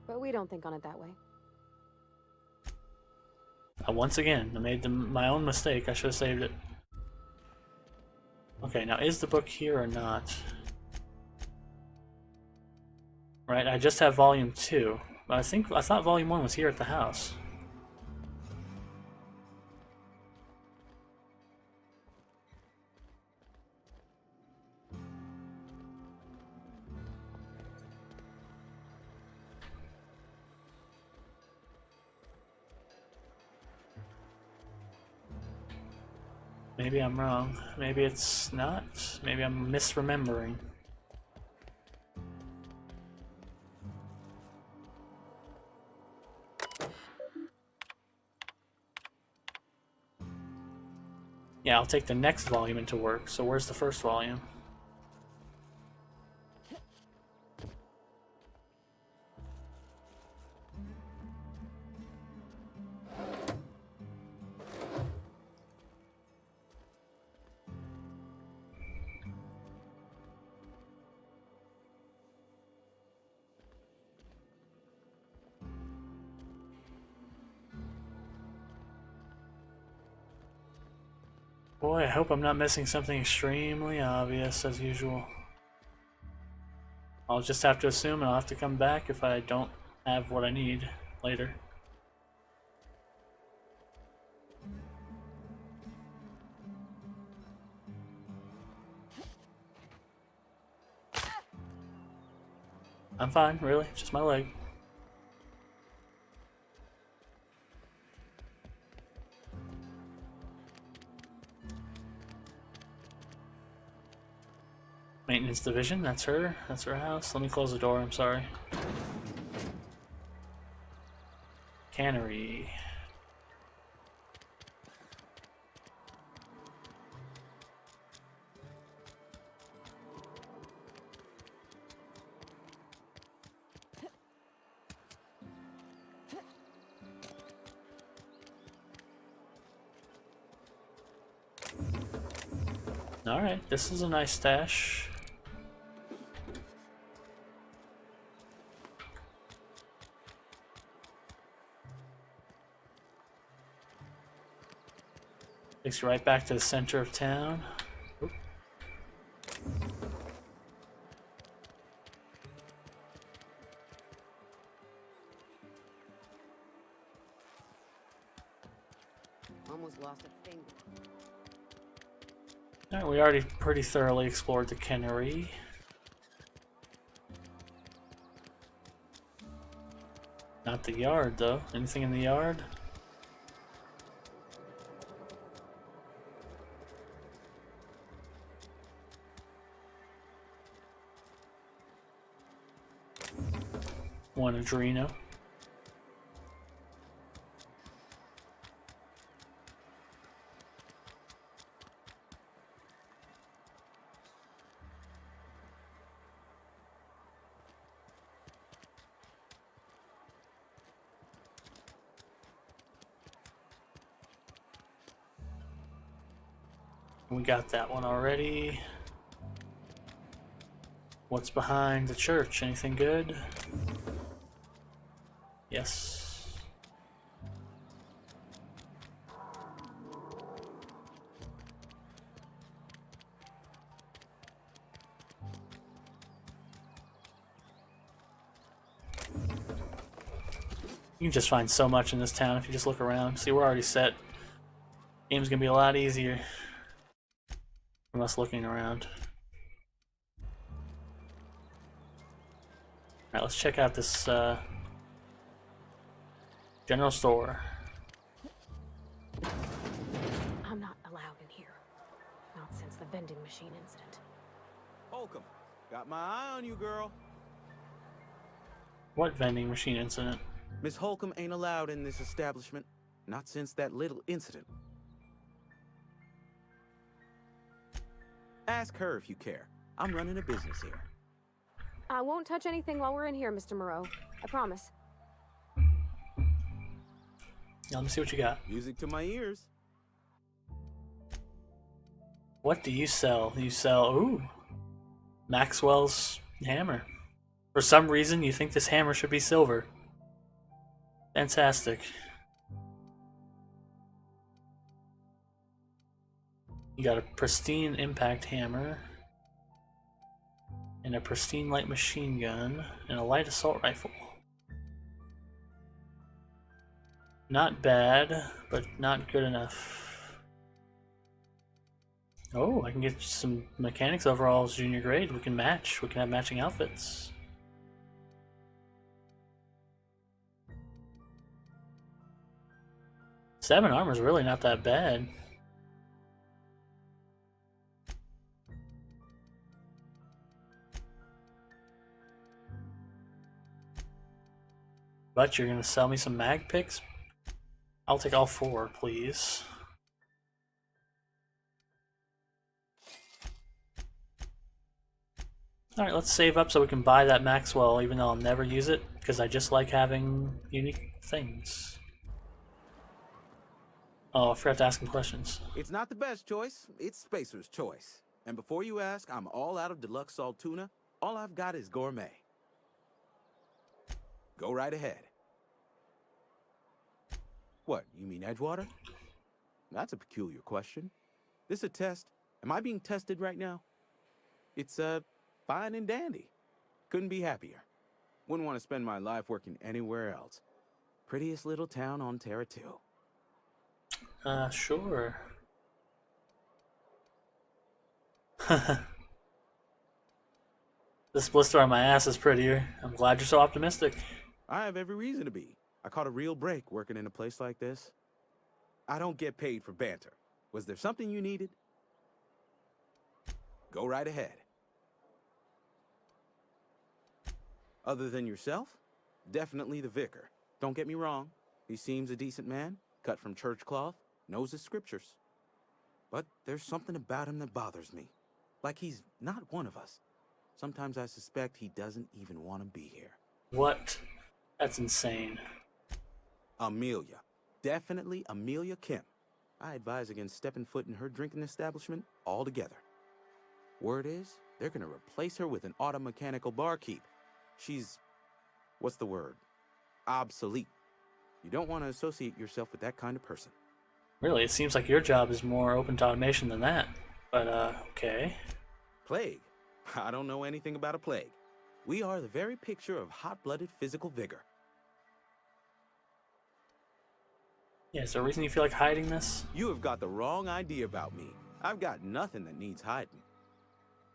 But we don't think on it that way. Once again, I made my own mistake. I should have saved it. Okay, now is the book here or not? Right, I just have volume 2. But I thought volume 1 was here at the house. Maybe I'm wrong. Maybe it's not. Maybe I'm misremembering. Yeah, I'll take the next volume into work. So where's the first volume? Boy, I hope I'm not missing something extremely obvious, as usual. I'll just have to assume and I'll have to come back if I don't have what I need later. I'm fine, really. Just my leg. Maintenance division, that's her. That's her house. Let me close the door, I'm sorry. Cannery. Alright, this is a nice stash. Takes you right back to the center of town. Oop. Almost lost a finger. Alright, we already pretty thoroughly explored the cannery. Not the yard, though. Anything in the yard? One Adreno. We got that one already. What's behind the church? Anything good? Yes. You can just find so much in this town if you just look around. See, we're already set. Game's gonna be a lot easier from us looking around. Alright, let's check out this general store. Not since the vending machine incident. Holcomb, got my eye on you, girl. What vending machine incident? Miss Holcomb ain't allowed in this establishment. Not since that little incident. Ask her if you care. I'm running a business here. I won't touch anything while we're in here, Mr. Moreau. I promise. Let me see what you got. Music to my ears. What do you sell? You sell, ooh, Maxwell's hammer. For some reason, you think this hammer should be silver. Fantastic. You got a pristine impact hammer, and a pristine light machine gun, and a light assault rifle. Not bad, but not good enough. Oh, I can get some mechanics overalls junior grade. We can match. We can have matching outfits. Seven armor's really not that bad. But you're gonna sell me some mag picks? I'll take all 4, please. Alright, let's save up so we can buy that Maxwell, even though I'll never use it, because I just like having unique things. Oh, I forgot to ask him questions. It's not the best choice, it's Spacer's choice. And before you ask, I'm all out of deluxe salt tuna. All I've got is gourmet. Go right ahead. What, you mean Edgewater? That's a peculiar question. This a test? Am I being tested right now? It's, fine and dandy. Couldn't be happier. Wouldn't want to spend my life working anywhere else. Prettiest little town on Terra 2. Sure. This blister on my ass is prettier. I'm glad you're so optimistic. I have every reason to be. I caught a real break working in a place like this. I don't get paid for banter. Was there something you needed? Go right ahead. Other than yourself? Definitely the vicar. Don't get me wrong. He seems a decent man, cut from church cloth, knows his scriptures. But there's something about him that bothers me. Like he's not one of us. Sometimes I suspect he doesn't even want to be here. What? That's insane. Amelia. Definitely Amelia Kim. I advise against stepping foot in her drinking establishment altogether. Word is, they're gonna replace her with an auto mechanical barkeep. She's, what's the word? Obsolete. You don't want to associate yourself with that kind of person. Really, it seems like your job is more open to automation than that. But, okay. Plague? I don't know anything about a plague. We are the very picture of hot-blooded physical vigor. Yeah, is there a reason you feel like hiding this? You have got the wrong idea about me. I've got nothing that needs hiding.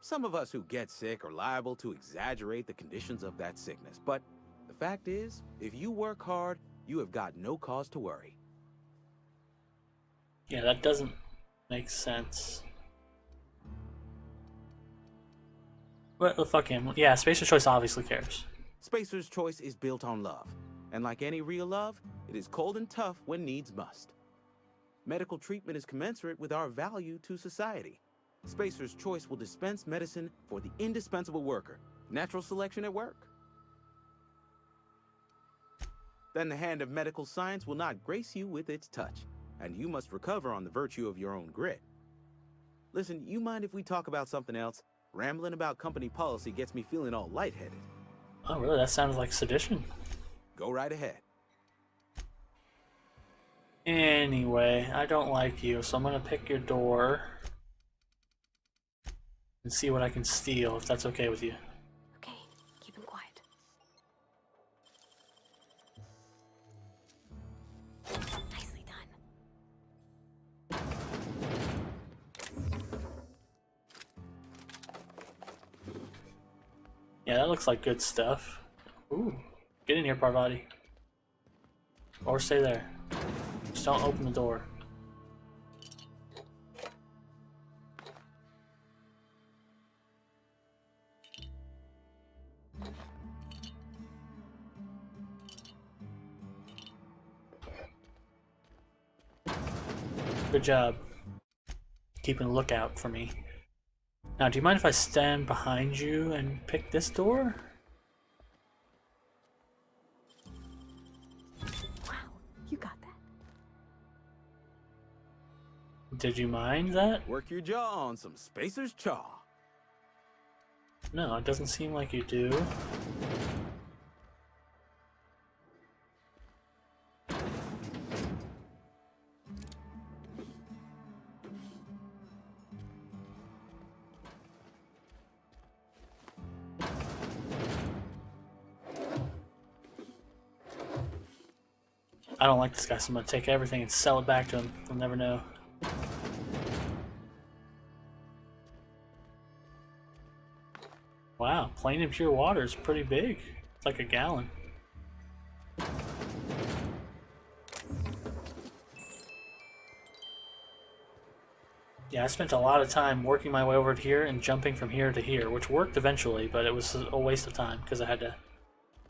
Some of us who get sick are liable to exaggerate the conditions of that sickness, but the fact is, if you work hard, you have got no cause to worry. Yeah, that doesn't make sense. Well, fuck him. Yeah, Spacer's Choice obviously cares. Spacer's Choice is built on love, and like any real love, it is cold and tough when needs must. Medical treatment is commensurate with our value to society. Spacer's Choice will dispense medicine for the indispensable worker. Natural selection at work. Then the hand of medical science will not grace you with its touch, and you must recover on the virtue of your own grit. Listen, you mind if we talk about something else? Rambling about company policy gets me feeling all lightheaded. Oh, really? That sounds like sedition. Go right ahead. Anyway, I don't like you, so I'm gonna pick your door and see what I can steal, if that's okay with you. Okay, keep him quiet. Nicely done. Yeah, that looks like good stuff. Ooh, get in here, Parvati. Or stay there. Just don't open the door. Good job. Keeping a lookout for me. Now, do you mind if I stand behind you and pick this door? Wow, you got that. Did you mind that? Work your jaw on some Spacer's Chaw. No, it doesn't seem like you do. I don't like this guy, so I'm gonna take everything and sell it back to him. He'll never know. Wow, plain and pure water is pretty big. It's like a gallon. Yeah, I spent a lot of time working my way over to here and jumping from here to here, which worked eventually, but it was a waste of time because I had to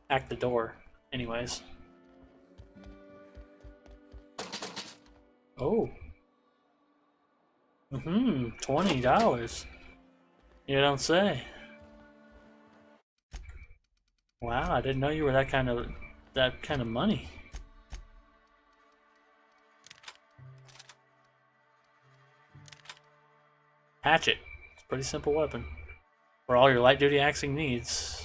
hack the door anyways. Oh. $20. You don't say. Wow, I didn't know you were that kind of money. Hatchet. It's a pretty simple weapon. For all your light duty axing needs.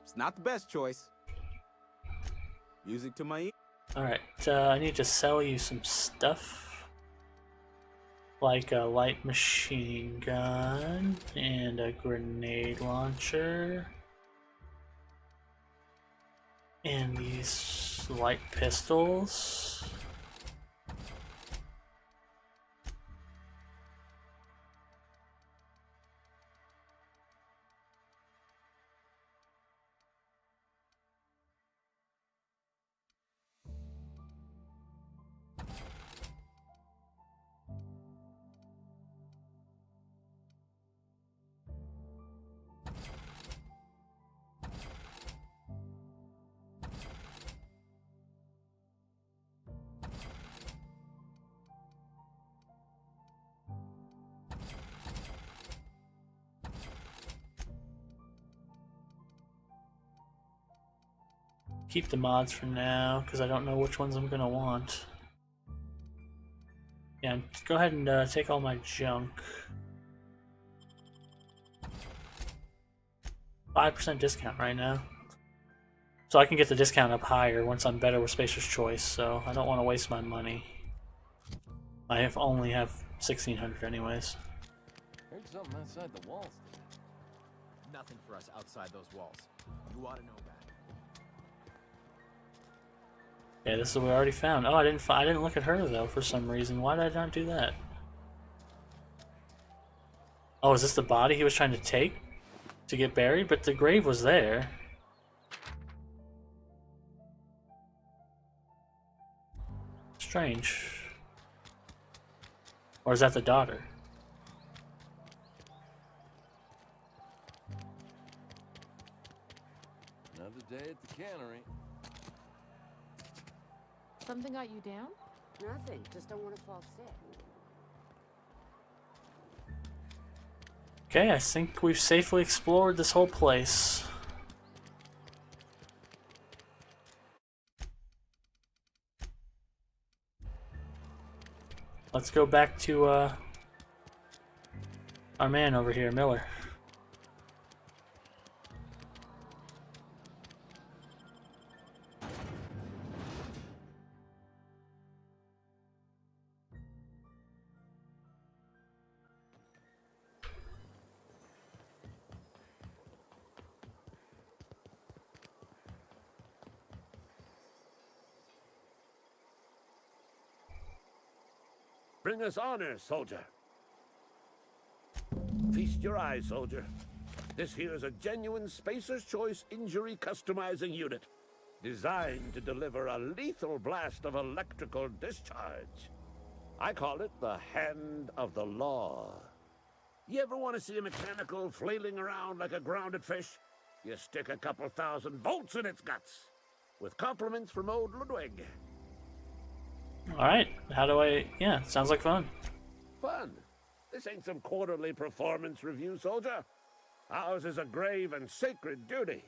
It's not the best choice. Music to my ear. Alright, I need to sell you some stuff. Like a light machine gun and a grenade launcher. And these light pistols. Keep the mods for now, because I don't know which ones I'm going to want. Yeah, go ahead and take all my junk. 5% discount right now. So I can get the discount up higher once I'm better with Spacer's Choice, so I don't want to waste my money. I only have 1,600 anyways. Heard something outside the walls. Nothing for us outside those walls. You ought to know that. Yeah, this is what we already found. Oh, I didn't look at her though for some reason. Why did I not do that? Oh, is this the body he was trying to take to get buried? But the grave was there. Strange. Or is that the daughter? Another day at the cannery. Something got you down? Nothing. Just don't want to fall sick. Okay, I think we've safely explored this whole place. Let's go back to our man over here, Miller. Bring us honor, soldier. Feast your eyes, soldier. This here's a genuine Spacer's Choice injury customizing unit, designed to deliver a lethal blast of electrical discharge. I call it the Hand of the Law. You ever want to see a mechanical flailing around like a grounded fish? You stick a couple thousand volts in its guts. With compliments from old Ludwig. Alright, how do I... Yeah, sounds like fun. Fun? This ain't some quarterly performance review, soldier. Ours is a grave and sacred duty.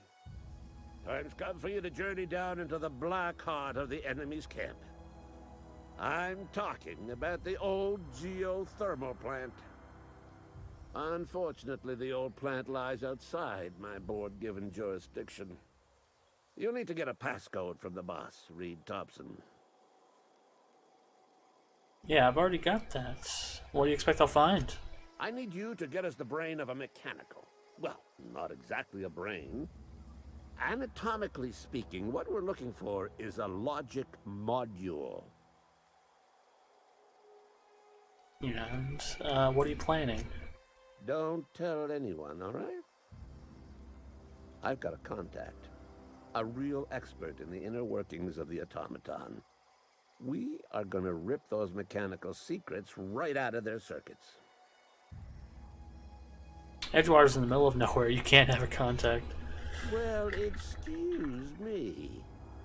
Time's come for you to journey down into the black heart of the enemy's camp. I'm talking about the old geothermal plant. Unfortunately, the old plant lies outside my board-given jurisdiction. You'll need to get a passcode from the boss, Reed Thompson. Yeah, I've already got that. What do you expect I'll find? I need you to get us the brain of a mechanical. Well, not exactly a brain. Anatomically speaking, what we're looking for is a logic module. And, what are you planning? Don't tell anyone, all right? I've got a contact. A real expert in the inner workings of the automaton. We are gonna rip those mechanical secrets right out of their circuits. Edgewater's in the middle of nowhere. You can't have a contact. Well, excuse me.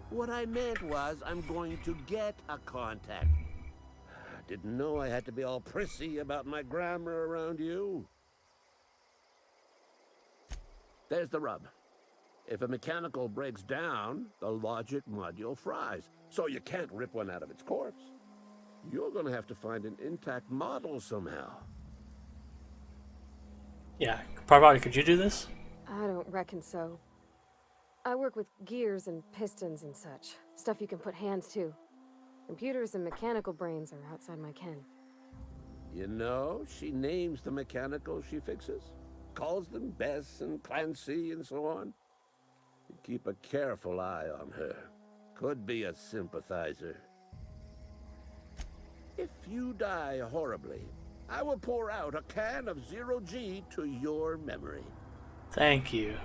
What I meant was I'm going to get a contact. Didn't know I had to be all prissy about my grammar around you. There's the rub. If a mechanical breaks down, the logic module fries, so you can't rip one out of its corpse. You're gonna have to find an intact model somehow. Yeah, Parvati, could you do this? I don't reckon so. I work with gears and pistons and such. Stuff you can put hands to. Computers and mechanical brains are outside my ken. You know, she names the mechanical she fixes. Calls them Bess and Clancy and so on. You keep a careful eye on her. Could be a sympathizer. If you die horribly, I will pour out a can of 0G to your memory. Thank you.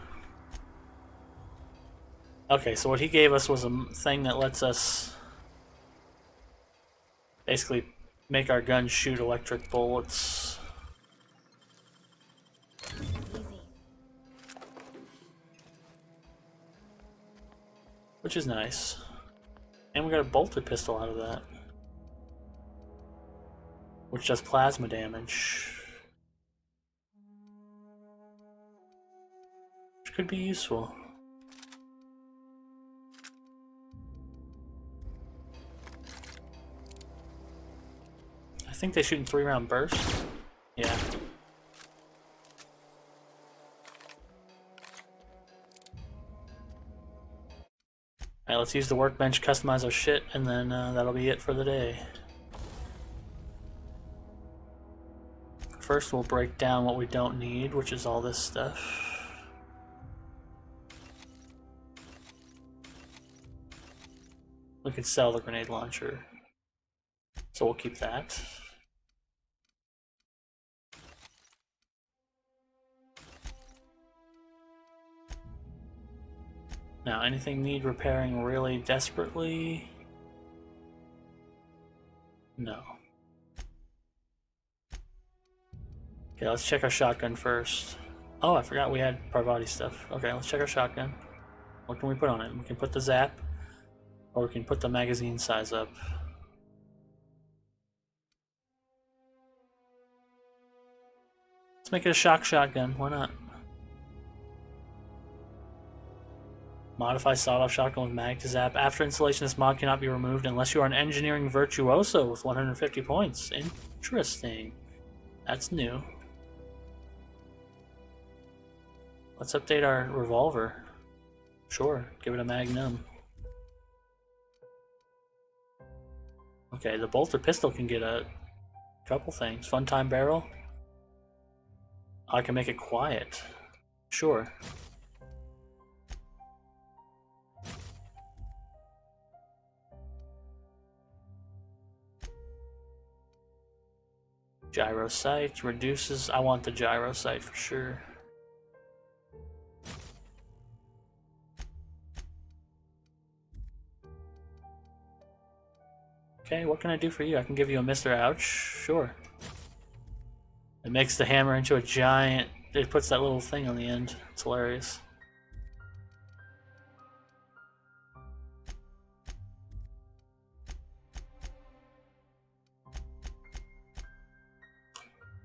Okay, so what he gave us was a thing that lets us basically make our guns shoot electric bullets. Which is nice. And we got a bolter pistol out of that. Which does plasma damage. Which could be useful. I think they shoot in 3-round bursts. Yeah. Alright, let's use the workbench, customize our shit, and then that'll be it for the day. First, we'll break down what we don't need, which is all this stuff. We could sell the grenade launcher, so we'll keep that. Now, anything need repairing really desperately? No. Okay, let's check our shotgun first. Oh, I forgot we had Parvati stuff. Okay, let's check our shotgun. What can we put on it? We can put the zap, or we can put the magazine size up. Let's make it a shock shotgun. Why not? Modify sawed-off shotgun with mag to zap. After installation, this mod cannot be removed unless you are an engineering virtuoso with 150 points. Interesting. That's new. Let's update our revolver. Sure, give it a magnum. Okay, the bolter pistol can get a couple things. Fun time barrel. I can make it quiet. Sure. Gyro sight reduces. I want the gyro sight for sure. Okay, what can I do for you? I can give you a Mr. Ouch. Sure. It makes the hammer into a giant... It puts that little thing on the end. It's hilarious.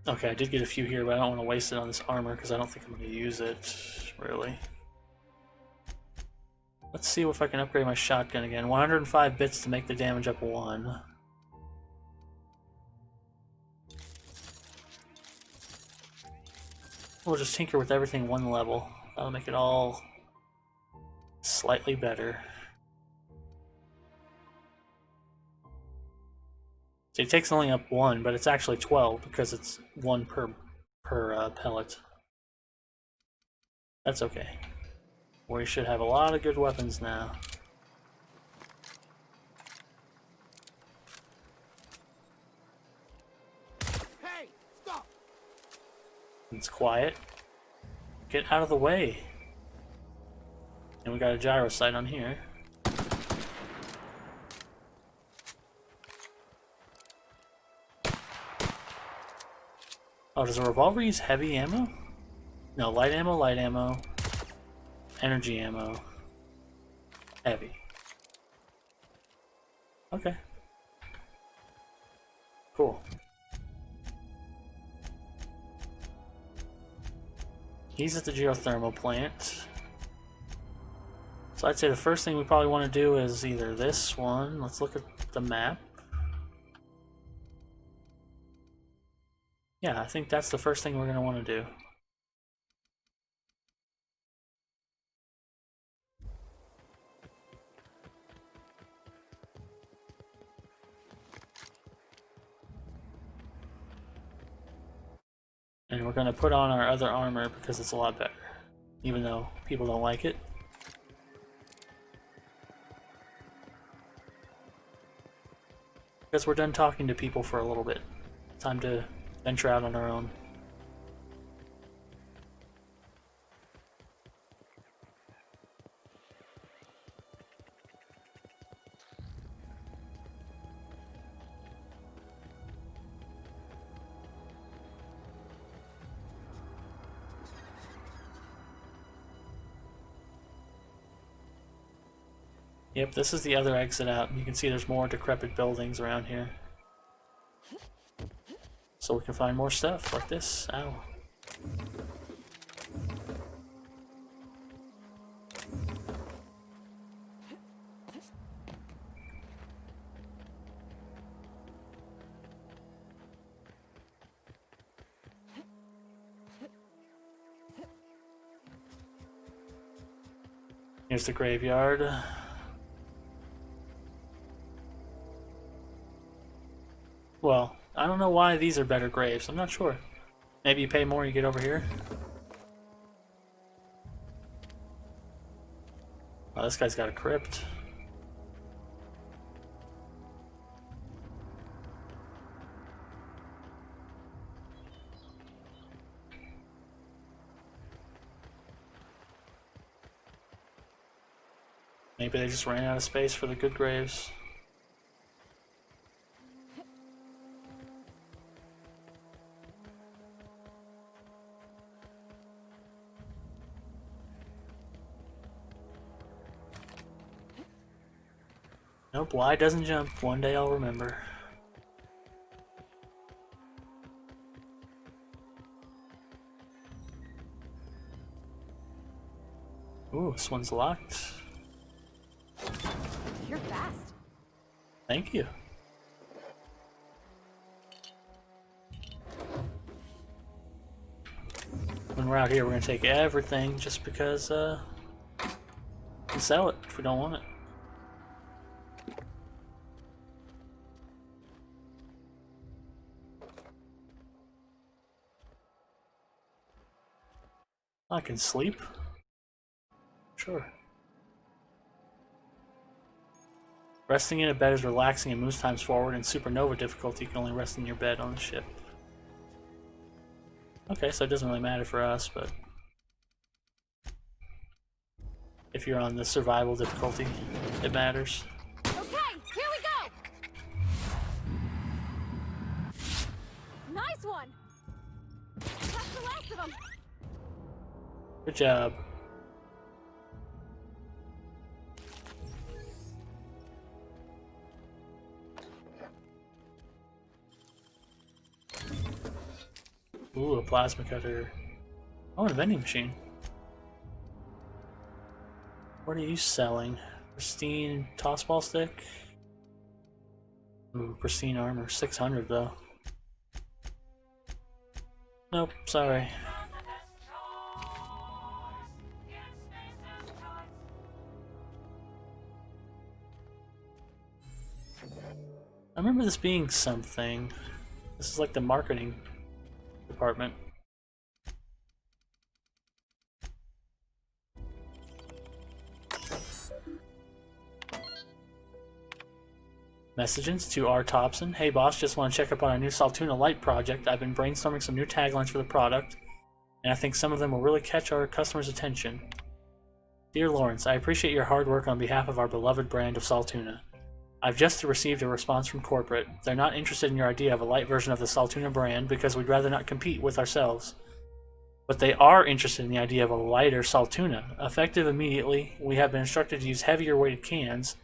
Okay, I did get a few here, but I don't want to waste it on this armor because I don't think I'm going to use it, really. Let's see if I can upgrade my shotgun again. 105 bits to make the damage up 1. We'll just tinker with everything 1 level. That'll make it all slightly better. So it takes only up 1, but it's actually 12 because it's 1 per pellet. That's okay. We should have a lot of good weapons now. Hey, stop! It's quiet. Get out of the way. And we got a gyro sight on here. Oh, does a revolver use heavy ammo? No, light ammo, energy ammo, heavy. Okay. Cool. He's at the geothermal plant. So I'd say the first thing we probably want to do is either this one. Let's look at the map. Yeah, I think that's the first thing we're going to want to do. And we're going to put on our other armor because it's a lot better, even though people don't like it. Because we're done talking to people for a little bit. Time to venture out on our own. Yep, this is the other exit out. You can see there's more decrepit buildings around here. So we can find more stuff like this. Ow. Here's the graveyard. Well, I don't know why these are better graves. I'm not sure. Maybe you pay more, you get over here. Oh, this guy's got a crypt. Maybe they just ran out of space for the good graves. Nope, Y doesn't jump. One day I'll remember. Ooh, this one's locked. You're fast. Thank you. When we're out here, we're gonna take everything just because, we can sell it if we don't want it. I can sleep. Sure. Resting in a bed is relaxing and moves times forward. In supernova difficulty, you can only rest in your bed on the ship. Okay, so it doesn't really matter for us, but if you're on the survival difficulty, it matters. Okay, here we go! Good job. Ooh, a plasma cutter. Oh, and a vending machine. What are you selling? Pristine tossball stick? Ooh, pristine armor. 600 though. Nope, sorry. I remember this being something. This is like the marketing department. Messages to R. Thompson. Hey boss, just want to check up on our new Saltuna Light project. I've been brainstorming some new taglines for the product, and I think some of them will really catch our customers' attention. Dear Lawrence, I appreciate your hard work on behalf of our beloved brand of Saltuna. I've just received a response from corporate. They're not interested in your idea of a light version of the Saltuna brand because we'd rather not compete with ourselves. But they are interested in the idea of a lighter Saltuna. Effective immediately, we have been instructed to use heavier weighted cans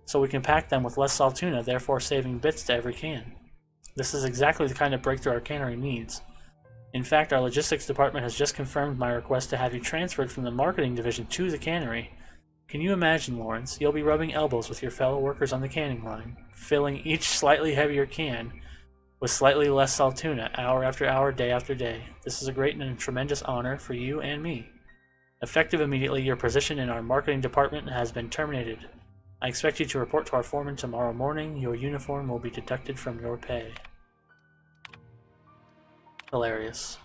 so we can pack them with less Saltuna, therefore saving bits to every can. This is exactly the kind of breakthrough our cannery needs. In fact, our logistics department has just confirmed my request to have you transferred from the marketing division to the cannery. Can you imagine, Lawrence? You'll be rubbing elbows with your fellow workers on the canning line, filling each slightly heavier can with slightly less Saltuna, hour after hour, day after day. This is a great and a tremendous honor for you and me. Effective immediately, your position in our marketing department has been terminated. I expect you to report to our foreman tomorrow morning. Your uniform will be deducted from your pay. Hilarious.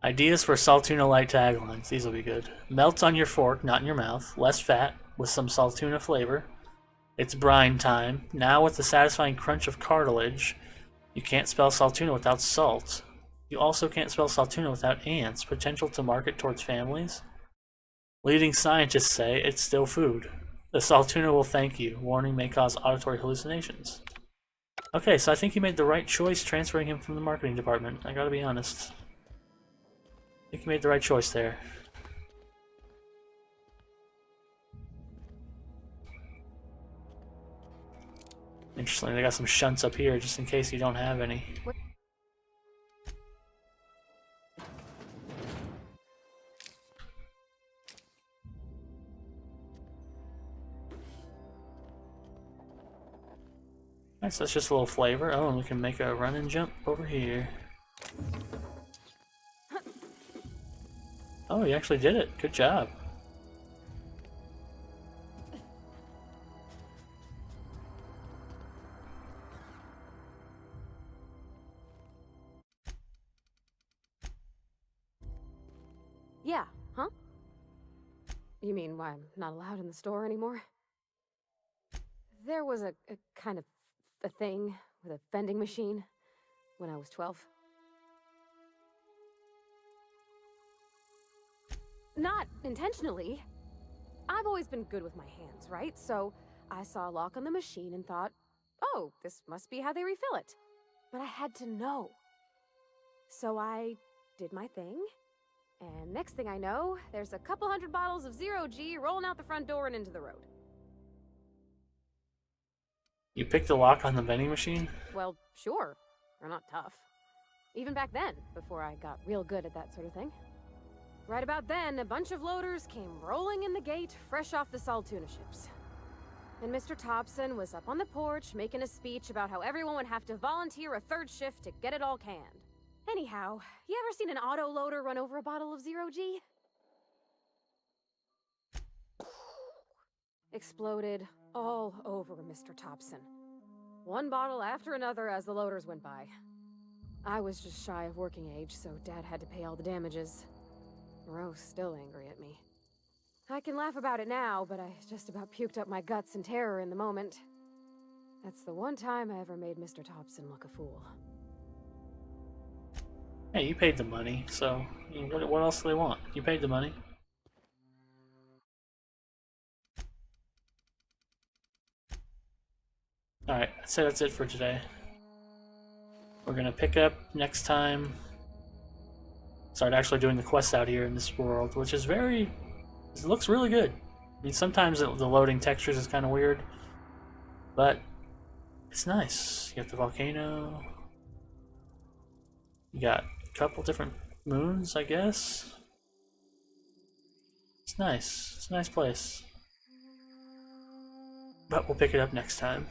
Ideas for Saltuna Light taglines. These will be good. Melts on your fork, not in your mouth. Less fat, with some Saltuna flavor. It's brine time. Now with the satisfying crunch of cartilage. You can't spell Saltuna without salt. You also can't spell Saltuna without ants. Potential to market towards families. Leading scientists say it's still food. The Saltuna will thank you. Warning may cause auditory hallucinations. Okay, so I think you made the right choice transferring him from the marketing department. I gotta be honest. I think you made the right choice there. Interesting, they got some shunts up here just in case you don't have any. Nice, that's just a little flavor. Oh, and we can make a run and jump over here. Oh, you actually did it. Good job. Yeah, huh? You mean why I'm not allowed in the store anymore? There was a kind of a thing with a vending machine when I was 12. Not intentionally. I've always been good with my hands, right? So I saw a lock on the machine and thought, oh, this must be how they refill it. But I had to know. So I did my thing, and next thing I know, there's a couple hundred bottles of 0G rolling out the front door and into the road. You picked the lock on the vending machine? Well, sure. They're not tough. Even back then, before I got real good at that sort of thing. Right about then, a bunch of loaders came rolling in the gate, fresh off the Saltuna ships. And Mr. Thompson was up on the porch making a speech about how everyone would have to volunteer a third shift to get it all canned. Anyhow, you ever seen an auto loader run over a bottle of 0G? Exploded all over Mr. Thompson. One bottle after another as the loaders went by. I was just shy of working age, so Dad had to pay all the damages. Moreau's still angry at me. I can laugh about it now, but I just about puked up my guts in terror in the moment. That's the one time I ever made Mr. Thompson look a fool. Hey, you paid the money, so what else do they want? You paid the money. Alright, I'd say that's it for today. We're gonna pick up next time start actually doing the quests out here in this world, which is it looks really good. I mean, sometimes the loading textures is kind of weird, but it's nice. You got the volcano. You got a couple different moons, I guess. It's nice. It's a nice place. But we'll pick it up next time.